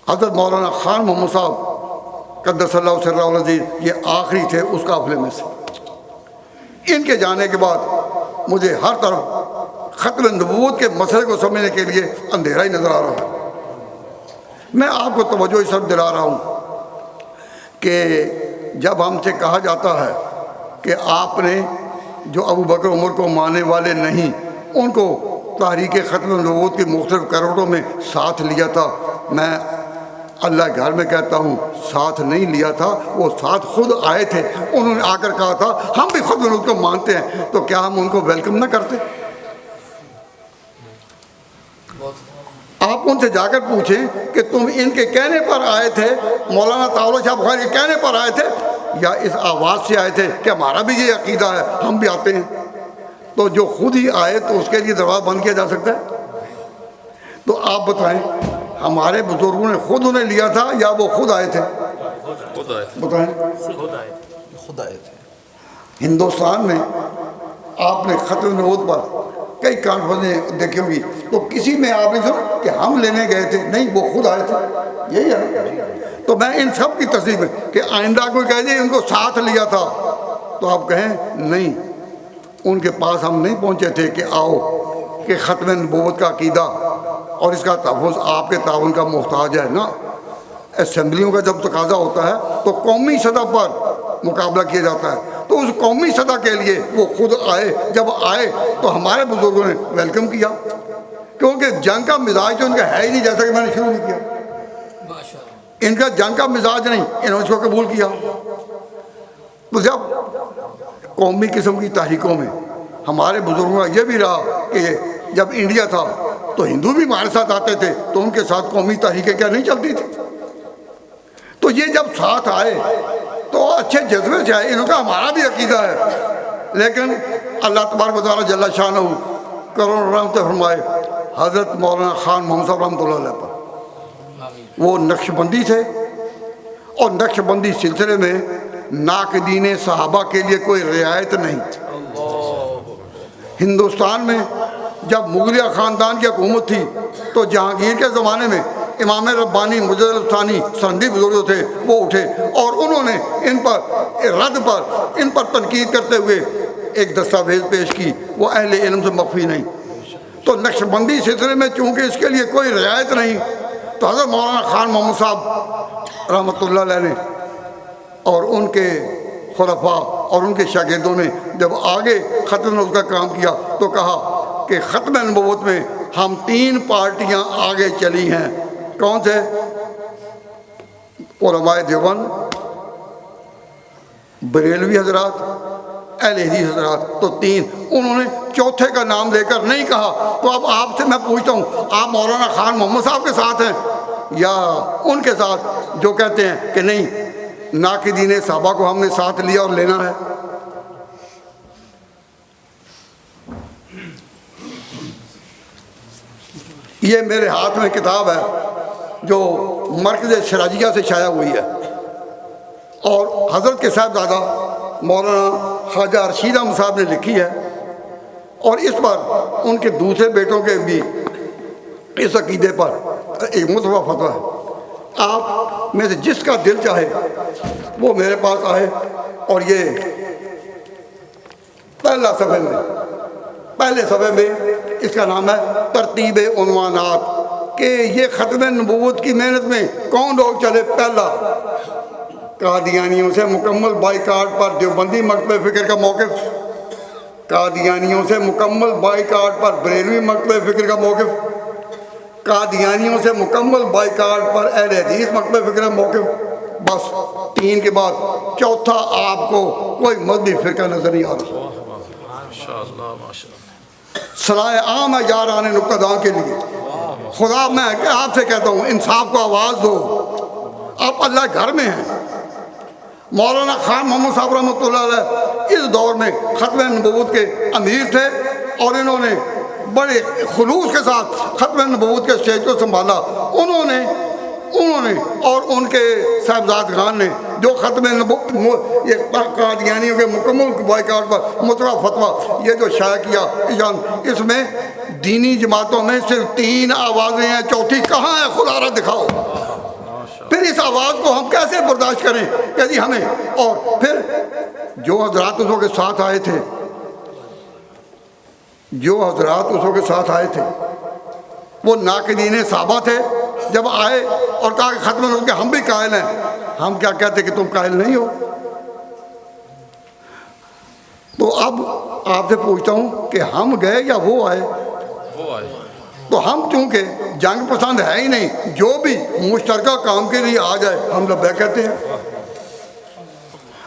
حضرت مولانا خان محمد صاحب قدس اللہ سرہ العزیز یہ آخری تھے اس قافلے میں سے۔ ان کے جانے کے بعد مجھے ہر طرف ختم نبوت کے مسئلے کو سمجھنے کے لیے اندھیرا ہی نظر آ رہا ہے۔ میں آپ کو توجہ اس طرف دلا رہا ہوں کہ جب ہم سے کہا جاتا ہے کہ آپ نے جو ابو بکر عمر کو ماننے والے نہیں، ان کو تحریک ختم نبوت کی مختلف کروڑوں میں ساتھ لیا تھا، میں اللہ کے گھر میں کہتا ہوں ساتھ نہیں لیا تھا، وہ ساتھ خود آئے تھے۔ انہوں نے آ کر کہا تھا ہم بھی ختم نبوت کو مانتے ہیں، تو کیا ہم ان کو ویلکم نہ کرتے؟ آپ ان سے جا کر پوچھیں کہ تم ان کے کہنے پر آئے تھے، مولانا طاولہ شاہ بخاری کے کہنے پر آئے تھے، یا اس آواز سے آئے تھے کہ ہمارا بھی یہ عقیدہ ہے ہم بھی آتے ہیں؟ تو جو خود ہی آئے تو اس کے لیے دروازہ بند کیا جا سکتا ہے؟ تو آپ بتائیں ہمارے بزرگوں نے خود انہیں لیا تھا یا وہ خود آئے تھے؟ بتائیں۔ خود آئے تھے۔ ہندوستان میں آپ نے ختم نبوت پر کئی کانفرنسیں دیکھی ہوگی، تو کسی میں آپ نے سنا کہ ہم لینے گئے تھے؟ نہیں، وہ خود آئے تھے۔ یہی ہے۔ تو میں ان سب کی تصدیق ہے کہ آئندہ کوئی کہہ دے ان کو ساتھ لیا تھا، تو آپ کہیں نہیں، ان کے پاس ہم نہیں پہنچے تھے کہ آؤ کہ ختم نبوت کا عقیدہ اور اس کا تحفظ آپ کے تعاون کا محتاج ہے نا۔ اسمبلیوں کا جب تقاضا ہوتا ہے تو قومی سطح پر مقابلہ کیا جاتا ہے، تو اس قومی سطح کے لیے وہ خود آئے۔ جب آئے تو ہمارے بزرگوں نے ویلکم کیا، کیونکہ جنگ کا مزاج تو ان کا ہے ہی نہیں، جیسا کہ میں نے شروع نہیں کیا، ان کا جنگ کا مزاج نہیں، انہوں نے اس کو قبول کیا۔ تو جب قومی قسم کی تحریکوں میں ہمارے بزرگوں کا یہ بھی رہا کہ جب انڈیا تھا تو ہندو بھی ہمارے ساتھ آتے تھے، تو ان کے ساتھ قومی تحریکیں کیا نہیں چلتی تھی؟ تو یہ جب ساتھ آئے تو اچھے جذبے سے آئے، انہوں کا ہمارا بھی عقیدہ ہے، لیکن اللہ تبارک و تعالیٰ جل شانہ کروڑ رحمت فرمائے حضرت مولانا خان محمد صاحب رحمۃ اللہ علیہ پر۔ وہ نقش بندی تھے، اور نقش بندی سلسلے میں ناقدین صحابہ کے لیے کوئی رعایت نہیں تھی۔ ہندوستان میں جب مغلیہ خاندان کی حکومت تھی تو جہانگیر کے زمانے میں امام ربانی مجدد الثانی سندھی بزرگ تھے، وہ اٹھے اور انہوں نے ان پر تنقید کرتے ہوئے ایک دستاویز پیش کی، وہ اہل علم سے مخفی نہیں۔ تو نقش بندی سلسلے میں چونکہ اس کے لیے کوئی رعایت نہیں، تو حضرت مولانا خان محمد صاحب رحمۃ اللہ علیہ نے اور ان کے خلفاء اور ان کے شاگردوں نے جب آگے ختم نبوت کا کام کیا تو کہا کہ ختم نبوت میں ہم 3 پارٹیاں آگے چلی ہیں۔ کون سے؟ علماء دیوبند، بریلوی حضرات، اہل حدیث حضرات، تو 3۔ انہوں نے چوتھے کا نام لے کر نہیں کہا۔ تو اب آپ سے میں پوچھتا ہوں، آپ مولانا خان محمد صاحب کے ساتھ ہیں یا ان کے ساتھ جو کہتے ہیں کہ نہیں ناقدین صحابہ کو ہم نے ساتھ لیا اور لینا ہے؟ یہ میرے ہاتھ میں کتاب ہے جو مرکز سراجیہ سے شائع ہوئی ہے، اور حضرت کے صاحبزادہ مولانا خواجہ رشید احمد صاحب نے لکھی ہے، اور اس پر ان کے دوسرے بیٹوں کے بھی اس عقیدے پر ایک متفق فتویٰ ہے آپ میں سے جس کا دل چاہے وہ میرے پاس آئے، اور یہ پہلے صفحے میں اس کا نام ہے ترتیب عنوانات، کہ یہ ختم نبوت کی محنت میں کون لوگ چلے۔ پہلا، قادیانیوں سے مکمل بائیکاٹ پر دیوبندی مکتب فکر کا موقف، قادیانیوں سے مکمل بائیکاٹ پر بریلوی مکتب فکر کا موقف، قادیانیوں سے مکمل بائیکاٹ پر اہل حدیث مکتب فکر کا موقف۔ بس 3 کے بعد چوتھا آپ کو کوئی مذہبی فرقہ نظر نہیں آ رہا۔ ماشاءاللہ ماشاءاللہ۔ صلاح عام ہے یاران نقطہ داں کے لیے۔ خدا میں آپ سے کہتا ہوں انصاف کو آواز دو، آپ اللہ گھر میں ہیں۔ مولانا خان محمد صاحب رحمۃ اللہ علیہ اس دور میں ختم نبوت کے امیر تھے، اور انہوں نے بڑے خلوص کے ساتھ ختم نبوت کے اسٹیج کو سنبھالا۔ انہوں نے اور ان کے صاحبزادگان نے جو ختم نبوت یہ قادیانیوں کے مکمل بائیکاٹ پر مطلع فتویٰ یہ جو شائع کیا، اس میں دینی جماعتوں میں صرف 3 آوازیں ہیں، چوتھی کہاں ہے؟ خدا را دکھاؤ۔ پھر اس آواز کو ہم کیسے برداشت کریں کہ جی ہمیں؟ اور پھر جو حضرات اس وقت ساتھ آئے تھے، وہ ناقدین صحابہ تھے، جب آئے اور کہا کہ ختم ہو گیا، ہم بھی قائل ہیں۔ ہم کیا کہتے کہ تم قائل نہیں ہو؟ تو اب آپ سے پوچھتا ہوں کہ ہم گئے یا وہ آئے؟ تو ہم چونکہ جنگ پسند ہے ہی نہیں، جو بھی مشترکہ کام کے لیے آ جائے ہم لبیک کہتے ہیں۔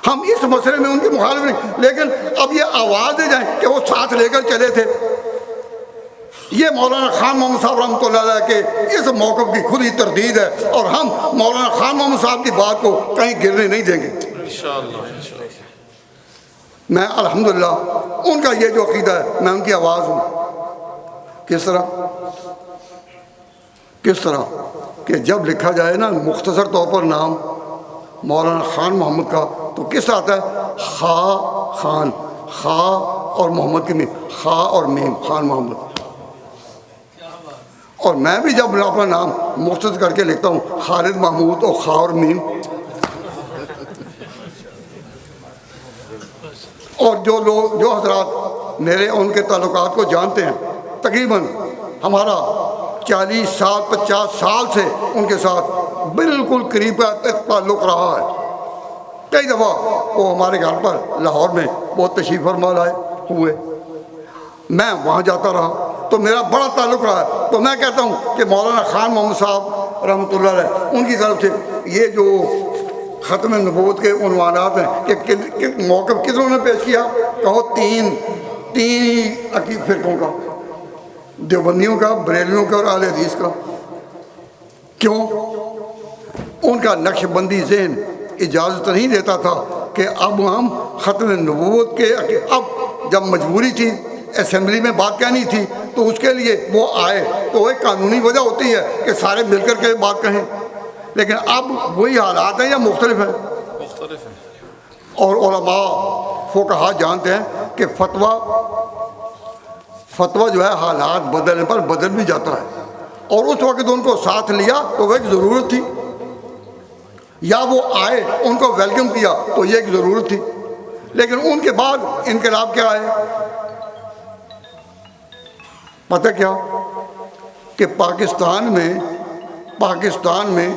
ہم اس مسئلے میں ان کی مخالف نہیں، لیکن اب یہ آواز دے جائیں کہ وہ ساتھ لے کر چلے تھے۔ یہ مولانا خان محمد صاحب رحمۃ اللہ علیہ کے اس موقف کی خود ہی تردید ہے، اور ہم مولانا خان محمد صاحب کی بات کو کہیں گرنے نہیں دیں گے انشاءاللہ۔ میں الحمدللہ ان کا یہ جو عقیدہ ہے، میں ان کی آواز ہوں۔ کس طرح کہ جب لکھا جائے نا مختصر طور پر نام مولانا خان محمد کا، تو کس آتا ہے؟ خان اور محمد کی میم، اور میم، خان محمد۔ اور میں بھی جب اپنا نام مختصر کر کے لکھتا ہوں خالد محمود، اور اور میم، اور جو حضرات میرے ان کے تعلقات کو جانتے ہیں، تقریباً ہمارا 40 سال 50 سال سے ان کے ساتھ بالکل قریب کا تعلق رہا ہے۔ کئی دفعہ وہ ہمارے گھر پر لاہور میں بہت تشریف فرما لائے ہوئے، میں وہاں جاتا رہا، تو میرا بڑا تعلق رہا ہے۔ تو میں کہتا ہوں کہ مولانا خان محمد صاحب رحمۃ اللہ علیہ ان کی طرف سے یہ جو ختم نبوت کے عنوانات ہیں کہ موقف کتنوں نے پیش کیا؟ کہو تین عقیدتی فرقوں کا، دیوبندیوں کا، بریلویوں کا اور اہل حدیث کا۔ کیوں؟ ان کا نقش بندی ذہن اجازت نہیں دیتا تھا کہ اب ہم ختم نبوت کے، اب جب مجبوری تھی اسمبلی میں بات کہنی تھی تو اس کے لیے وہ آئے، تو ایک قانونی وجہ ہوتی ہے کہ سارے مل کر کے بات کہیں، لیکن اب وہی حالات ہیں یا مختلف ہیں؟ مختلف ہیں۔ اور علماء فقہا جانتے ہیں کہ فتویٰ جو ہے حالات بدلنے پر بدل بھی جاتا ہے، اور اس وقت ان کو ساتھ لیا تو وہ ایک ضرورت تھی، یا وہ آئے ان کو ویلکم کیا تو یہ ایک ضرورت تھی۔ لیکن ان کے بعد انقلاب کیا ہے؟ پتہ کیا کہ پاکستان میں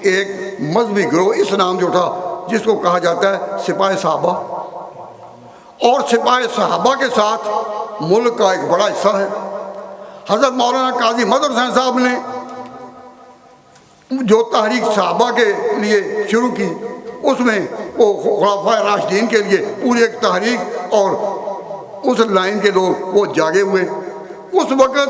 ایک مذہبی گروہ اس نام جو تھا جس کو کہا جاتا ہے سپاہ صحابہ، اور سپاہ صحابہ کے ساتھ ملک کا ایک بڑا حصہ ہے۔ حضرت مولانا قاضی مظہر حسین صاحب نے جو تحریک صحابہ کے لیے شروع کی، اس میں وہ خلفائے راشدین کے لیے پوری ایک تحریک، اور اس لائن کے لوگ وہ جاگے ہوئے۔ اس وقت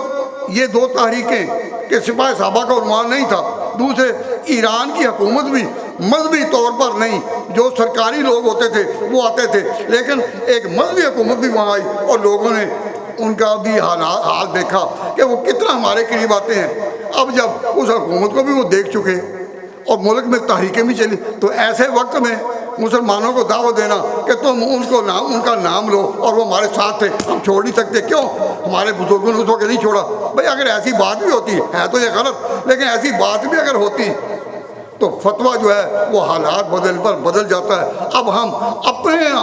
یہ 2 تحریکیں کہ سپاہ صحابہ کا عنوان نہیں تھا، دوسرے ایران کی حکومت بھی مذہبی طور پر نہیں، جو سرکاری لوگ ہوتے تھے وہ آتے تھے، لیکن ایک مذہبی حکومت بھی وہاں آئی، اور لوگوں نے ان کا بھی حال دیکھا کہ وہ کتنا ہمارے قریب آتے ہیں۔ اب جب اس حکومت کو بھی وہ دیکھ چکے اور ملک میں تحریکیں بھی چلی، تو ایسے وقت میں مسلمانوں کو دعوت دینا کہ تم ان کا نام لو اور وہ ہمارے ساتھ تھے، ہم چھوڑ نہیں سکتے۔ کیوں؟ ہمارے بزرگوں نے اس وقت نہیں چھوڑا۔ بھائی اگر ایسی بات بھی ہوتی ہے تو یہ غلط، لیکن ایسی بات بھی اگر ہوتی تو فتویٰ جو ہے وہ حالات بدل جاتا ہے. اب ہم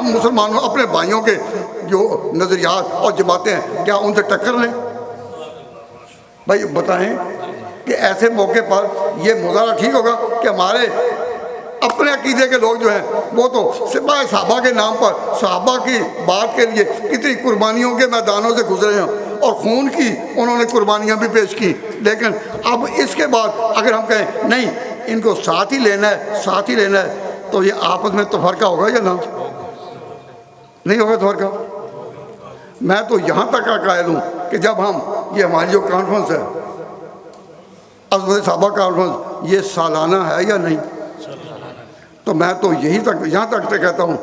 مسلمانوں اپنے بھائیوں کے جو نظریات اور جماعتیں ہیں کیا ان سے ٹکر لیں؟ بھائی بتائیں کہ ایسے موقع پر یہ مظاہرہ ٹھیک ہوگا کہ ہمارے اپنے عقیدے کے لوگ جو ہیں وہ تو سپاہ صحابہ کے نام پر صحابہ کی بات کے لیے کتنی قربانیوں کے میدانوں سے گزرے ہیں اور خون کی انہوں نے قربانیاں بھی پیش کی، لیکن اب اس کے بعد اگر ہم کہیں نہیں ان کو ساتھ ہی لینا ہے تو یہ آپس میں تفرقہ ہوگا یا نہ؟ نہیں ہوگا تفرقہ. میں تو یہاں تک کا قائل ہوں کہ جب ہم یہ ہماری جو کانفرنس ہے عظمت صحابہ کانفرنس یہ سالانہ ہے یا نہیں، تو میں تو یہاں تک کہتا ہوں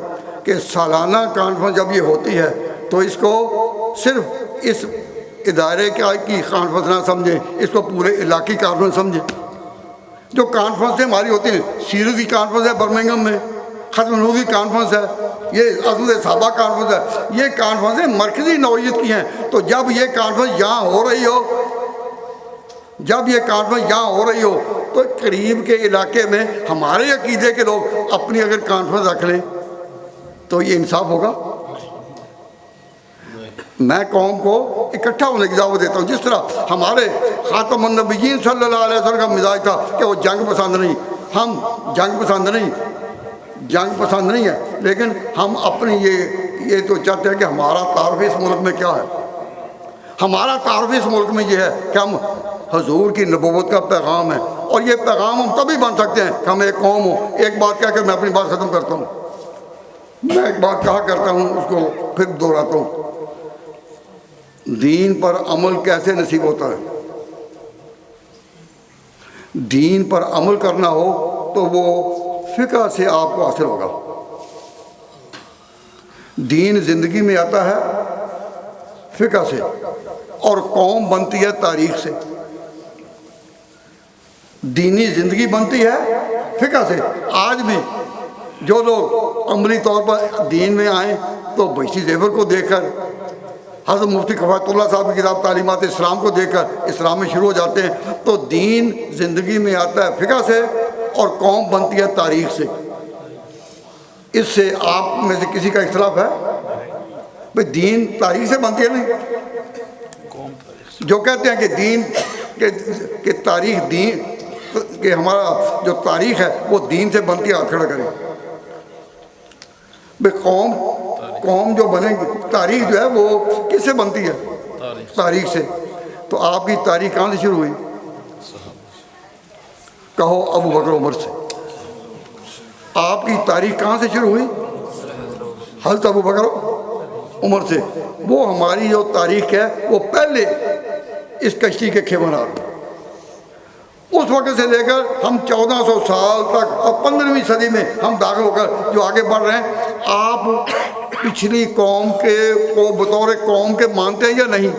کہ سالانہ کانفرنس جب یہ ہوتی ہے تو اس کو صرف اس ادارے کی کانفرنس نہ سمجھیں، اس کو پورے علاقائی کانفرنس سمجھیں. جو کانفرنسیں ہماری ہوتی ہیں، سیریز کی کانفرنس ہے برمنگھم میں، ختم نور کی کانفرنس ہے، یہ عظمت صحابہ کانفرنس ہے، یہ کانفرنسیں مرکزی نوعیت کی ہیں. تو جب یہ کانفرنس یہاں ہو رہی ہو تو قریب کے علاقے میں ہمارے عقیدے کے لوگ اپنی اگر کانفرنس رکھ لیں تو یہ انصاف ہوگا؟ میں قوم کو اکٹھا ہونے کی دعوت دیتا ہوں. جس طرح ہمارے خاتم النبیین صلی اللہ علیہ وسلم کا مزاج تھا کہ وہ جنگ پسند نہیں، ہم جنگ پسند نہیں ہے، لیکن ہم اپنی یہ تو چاہتے ہیں کہ ہمارا تعارف اس ملک میں کیا ہے. ہمارا تعارف اس ملک میں یہ ہے کہ ہم حضور کی نبوت کا پیغام ہے، اور یہ پیغام ہم تبھی بن سکتے ہیں کہ ہم ایک قوم ہوں. ایک بات کہہ کر میں اپنی بات ختم کرتا ہوں. میں ایک بات کہا کرتا ہوں، اس کو پھر دہراتا ہوں. دین پر عمل کیسے نصیب ہوتا ہے؟ دین پر عمل کرنا ہو تو وہ فقہ سے آپ کو حاصل ہوگا. دین زندگی میں آتا ہے فقہ سے، اور قوم بنتی ہے تاریخ سے. دینی زندگی بنتی ہے فقہ سے. آج بھی جو لوگ عملی طور پر دین میں آئیں تو بیشی زیور کو دیکھ کر، حضرت مفتی کفایت اللہ صاحب کی کتاب تعلیمات اسلام کو دیکھ کر اسلام میں شروع ہو جاتے ہیں. تو دین زندگی میں آتا ہے فقہ سے، اور قوم بنتی ہے تاریخ سے. اس سے آپ میں سے کسی کا اختلاف ہے؟ بھئی دین تاریخ سے بنتی ہے نہیں؟ جو کہتے ہیں کہ دین کہ تاریخ دین کہ ہمارا جو تاریخ ہے وہ دین سے بنتی ہے، ہاتھ کھڑا کریں. بھئی قوم جو بنے گی، تاریخ جو ہے وہ کس سے بنتی ہے؟ تاریخ سے. تو آپ کی تاریخ کہاں سے شروع ہوئی؟ کہو ابو بکر عمر سے. آپ کی تاریخ کہاں سے شروع ہوئی؟ حضرت ابو بکر عمر سے. وہ ہماری جو تاریخ ہے وہ پہلے اس کشتی کے کھیونار، اس وقت سے لے کر ہم 1400 سال تک اور 15ویں صدی میں ہم داخل ہو کر جو آگے بڑھ رہے ہیں. آپ پچھلی قوم کو بطور قوم کے مانتے ہیں یا نہیں؟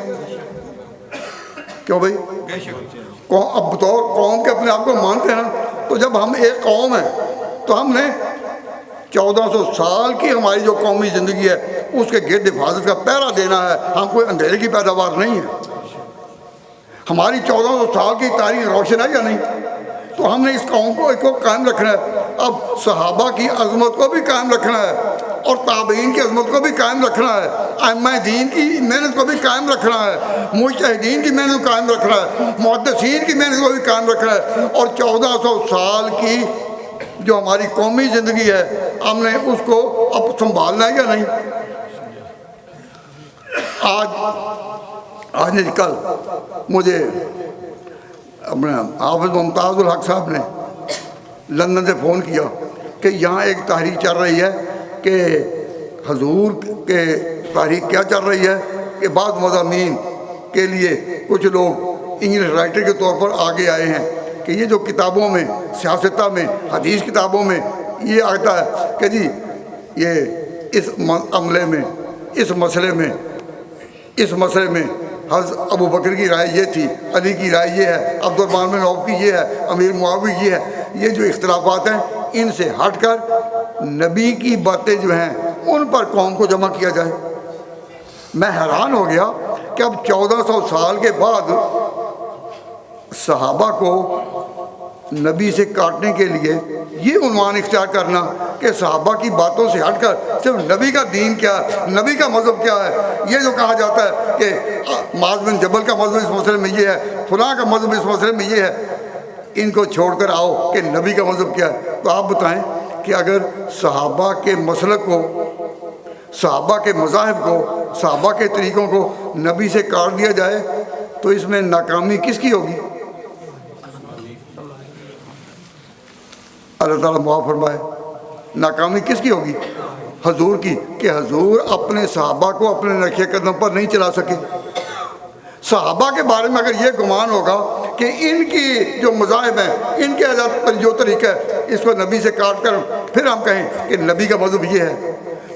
کیوں بھائی؟ اب بطور قوم کے اپنے آپ کو مانتے ہیں نا. تو جب ہم ایک قوم ہیں تو ہم نے 1400 سال کی ہماری جو قومی زندگی ہے اس کے گرد حفاظت کا پہرا دینا ہے. ہم کوئی اندھیرے کی پیداوار نہیں ہے. ہماری 1400 سال کی تاریخ روشن ہے یا نہیں؟ تو ہم نے اس قوم کو قائم رکھنا ہے. اب صحابہ کی عظمت کو بھی قائم رکھنا ہے، اور تابعین کی عظمت کو بھی قائم رکھنا ہے، ائمہ دین کی محنت کو بھی قائم رکھنا ہے، مجتہدین کی محنت کو قائم رکھنا ہے، محدثین کی محنت کو بھی قائم رکھنا ہے. اور 1400 سال کی جو ہماری قومی زندگی ہے ہم نے اس کو اب سنبھالنا ہے یا نہیں؟ آج نہیں کل مجھے اپنے حافظ ممتاز الحق صاحب نے لندن سے فون کیا کہ یہاں ایک تحریک چل رہی ہے کہ حضور کے تحریک کیا چل رہی ہے کہ بعض مضامین کے لیے کچھ لوگ انگلش رائٹر کے طور پر آگے آئے ہیں کہ یہ جو کتابوں میں سیاستہ میں حدیث کتابوں میں یہ آتا ہے کہ جی یہ اس عملے میں اس مسئلے میں حضرت ابو بکر کی رائے یہ تھی، علی کی رائے یہ ہے، عبد الرحمن بن عوف کی یہ ہے، امیر معاویہ یہ ہے. یہ جو اختلافات ہیں ان سے ہٹ کر نبی کی باتیں جو ہیں ان پر قوم کو جمع کیا جائے. میں حیران ہو گیا کہ اب 1400 سال کے بعد صحابہ کو نبی سے کاٹنے کے لیے یہ عنوان اختیار کرنا کہ صحابہ کی باتوں سے ہٹ کر صرف نبی کا دین کیا ہے، نبی کا مذہب کیا ہے، یہ جو کہا جاتا ہے کہ معاذ بن جبل کا مذہب اس مسئلے میں یہ ہے، فلاں کا مذہب اس مسئلے میں یہ ہے، ان کو چھوڑ کر آؤ کہ نبی کا مذہب کیا ہے۔ تو آپ بتائیں کہ اگر صحابہ کے مسلک کو، صحابہ کے مذاہب کو، صحابہ کے طریقوں کو نبی سے کاٹ دیا جائے تو اس میں ناکامی کس کی ہوگی؟ اللہ تعالیٰ معاف فرمائے، ناکامی کس کی ہوگی؟ حضور کی، کہ حضور اپنے صحابہ کو اپنے نقش قدم پر نہیں چلا سکے۔ صحابہ کے بارے میں اگر یہ گمان ہوگا کہ ان کی جو مذاہب ہیں، ان کے حضرت پر جو طریقہ ہے اس کو نبی سے کاٹ کر پھر ہم کہیں کہ نبی کا مذہب یہ ہے،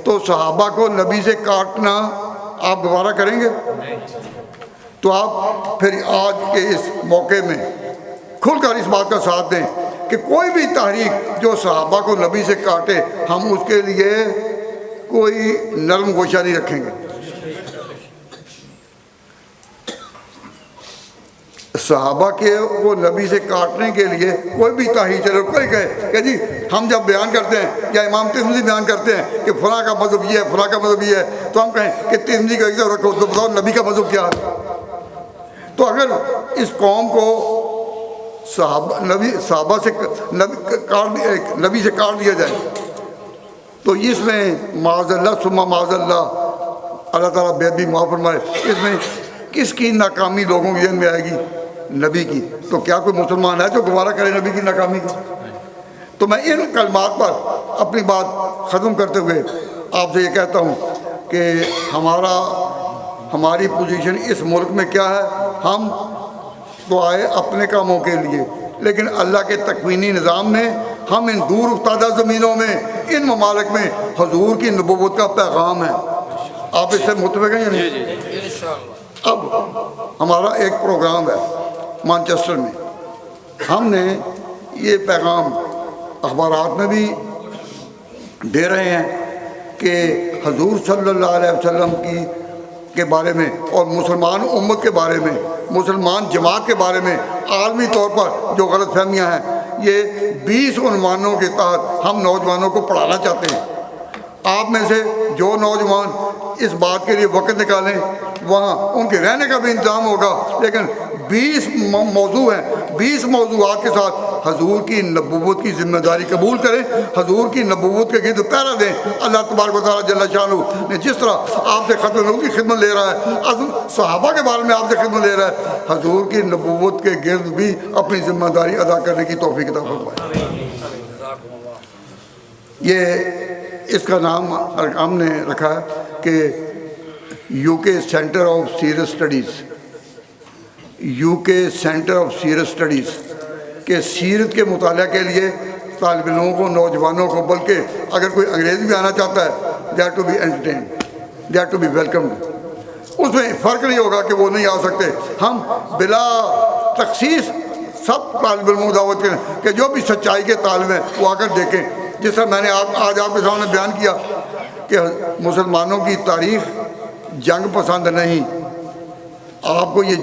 تو صحابہ کو نبی سے کاٹنا آپ گوارہ کریں گے؟ تو آپ پھر آج کے اس موقع میں کھل کر اس بات کا ساتھ دیں کہ کوئی بھی تحریک جو صحابہ کو نبی سے کاٹے ہم اس کے لیے کوئی نرم گوشہ نہیں رکھیں گے۔ صحابہ کے وہ نبی سے کاٹنے کے لیے کوئی بھی تحریک چلے، کوئی کہے کہ جی ہم جب بیان کرتے ہیں یا امام ترمذی بیان کرتے ہیں کہ فلاں کا مذہب یہ ہے، فلاں کا مذہب یہ ہے، تو ہم کہیں کہ ترمذی کا ایک طرف رکھو تو بتاؤ نبی کا مذہب کیا ہے۔ تو اگر اس قوم کو صحابہ سے نبی سے کاٹ دیا جائے تو اس میں معاذ اللہ ثم معاذ اللہ، اللہ تعالیٰ بے ادبی معاف فرمائے، اس میں کس کی ناکامی لوگوں کے ذہن میں آئے گی؟ نبی کی۔ تو کیا کوئی مسلمان ہے جو گوارہ کرے نبی کی ناکامی کو؟ تو میں ان کلمات پر اپنی بات ختم کرتے ہوئے آپ سے یہ کہتا ہوں کہ ہماری پوزیشن اس ملک میں کیا ہے؟ ہم تو آئے اپنے کاموں کے لیے، لیکن اللہ کے تکوینی نظام میں ہم ان دور افتادہ زمینوں میں، ان ممالک میں حضور کی نبوت کا پیغام ہے۔ آپ اس سے متفق ہیں یا نہیں؟ اب ہمارا ایک پروگرام ہے مانچسٹر میں، ہم نے یہ پیغام اخبارات میں بھی دے رہے ہیں کہ حضور صلی اللہ علیہ وسلم کے بارے میں اور مسلمان امت کے بارے میں، مسلمان جماعت کے بارے میں عالمی طور پر جو غلط فہمیاں ہیں، یہ 20 عنوانوں کے تحت ہم نوجوانوں کو پڑھانا چاہتے ہیں۔ آپ میں سے جو نوجوان اس بات کے لیے وقت نکالیں، وہاں ان کے رہنے کا بھی انتظام ہوگا، لیکن 20 موضوع ہیں، 20 موضوعات کے ساتھ حضور کی نبوت کی ذمہ داری قبول کریں، حضور کی نبوت کے گرد پہرا دیں۔ اللہ تبارک و تعالیٰ جل شانہ نے جس طرح آپ سے ختم نبوت کی خدمت لے رہا ہے، صحابہ کے بارے میں آپ سے خدمت لے رہا ہے، حضور کی نبوت کے گرد بھی اپنی ذمہ داری ادا کرنے کی توفیق عطا فرمائے۔ یہ اس کا نام ہم نے رکھا ہے کہ UK centre of serious studies, UK centre of serious studies, کہ سیرت کے مطالعہ کے لیے طالب علموں کو، نوجوانوں کو، بلکہ اگر کوئی انگریز بھی آنا چاہتا ہے they have to be entertained, they have to be welcomed۔ اس میں فرق نہیں ہوگا کہ وہ نہیں آ سکتے، ہم بلا تخصیص سب طالب علموں کو دعوت کریں کہ جو بھی سچائی کے طالب ہیں وہ آ کر دیکھیں۔ جس طرح میں نے آج آپ کے سامنے بیان کیا کہ مسلمانوں کی تاریخ جنگ پسند نہیں، آپ کو یہ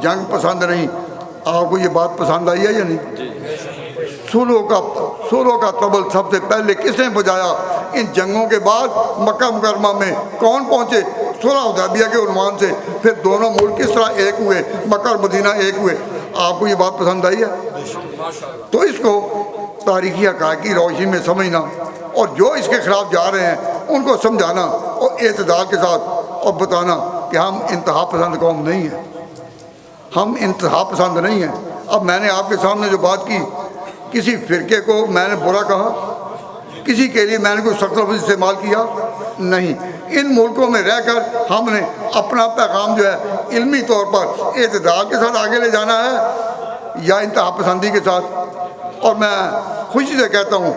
جنگ پسند نہیں، آپ کو یہ بات پسند آئی ہے یا نہیں؟ صلح کا طبل سب سے پہلے کس نے بجایا؟ ان جنگوں کے بعد مکہ مکرمہ میں کون پہنچے؟ صلح حدیبیہ کے عنوان سے، پھر دونوں ملک کس طرح ایک ہوئے، مکہ اور مدینہ ایک ہوئے۔ آپ کو یہ بات پسند آئی ہے؟ تو اس کو تاریخی حقائق کی روشنی میں سمجھنا اور جو اس کے خلاف جا رہے ہیں ان کو سمجھانا اور اعتدال کے ساتھ اور بتانا کہ ہم انتہا پسند قوم نہیں ہیں، ہم انتہا پسند نہیں ہیں۔ اب میں نے آپ کے سامنے جو بات کی، کسی فرقے کو میں نے برا کہا، کسی کے لیے میں نے کوئی سخت لفظ استعمال کیا نہیں۔ ان ملکوں میں رہ کر ہم نے اپنا پیغام جو ہے علمی طور پر اعتدال کے ساتھ آگے لے جانا ہے یا انتہا پسندی کے ساتھ۔ اور میں خوشی سے کہتا ہوں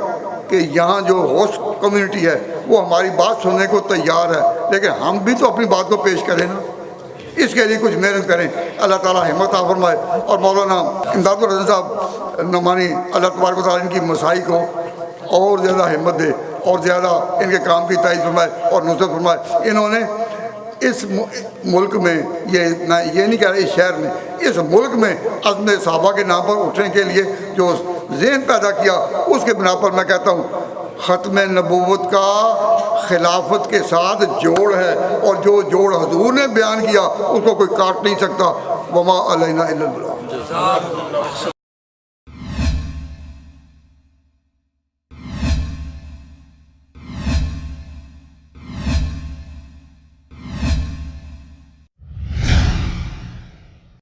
کہ یہاں جو ہوسٹ کمیونٹی ہے وہ ہماری بات سننے کو تیار ہے، لیکن ہم بھی تو اپنی بات کو پیش کریں نا، اس کے لیے کچھ محنت کریں۔ اللہ تعالیٰ ہمت عطا فرمائے اور مولانا امداد الحسن صاحب نعمانی، اللہ تبارک و تعالیٰ ان کی مساعی کو اور زیادہ ہمت دے اور زیادہ ان کے کام کی تائید فرمائے اور نصرت فرمائے۔ انہوں نے اس ملک میں میں یہ نہیں کہہ رہا اس شہر میں، اس ملک میں عزم صحابہ کے نام پر اٹھنے کے لیے جو ذہن پیدا کیا، اس کے بنا پر میں کہتا ہوں ختم نبوت کا خلافت کے ساتھ جوڑ ہے، اور جو جوڑ حضور نے بیان کیا اس کو کوئی کاٹ نہیں سکتا۔ وما علینا الا البلاغ۔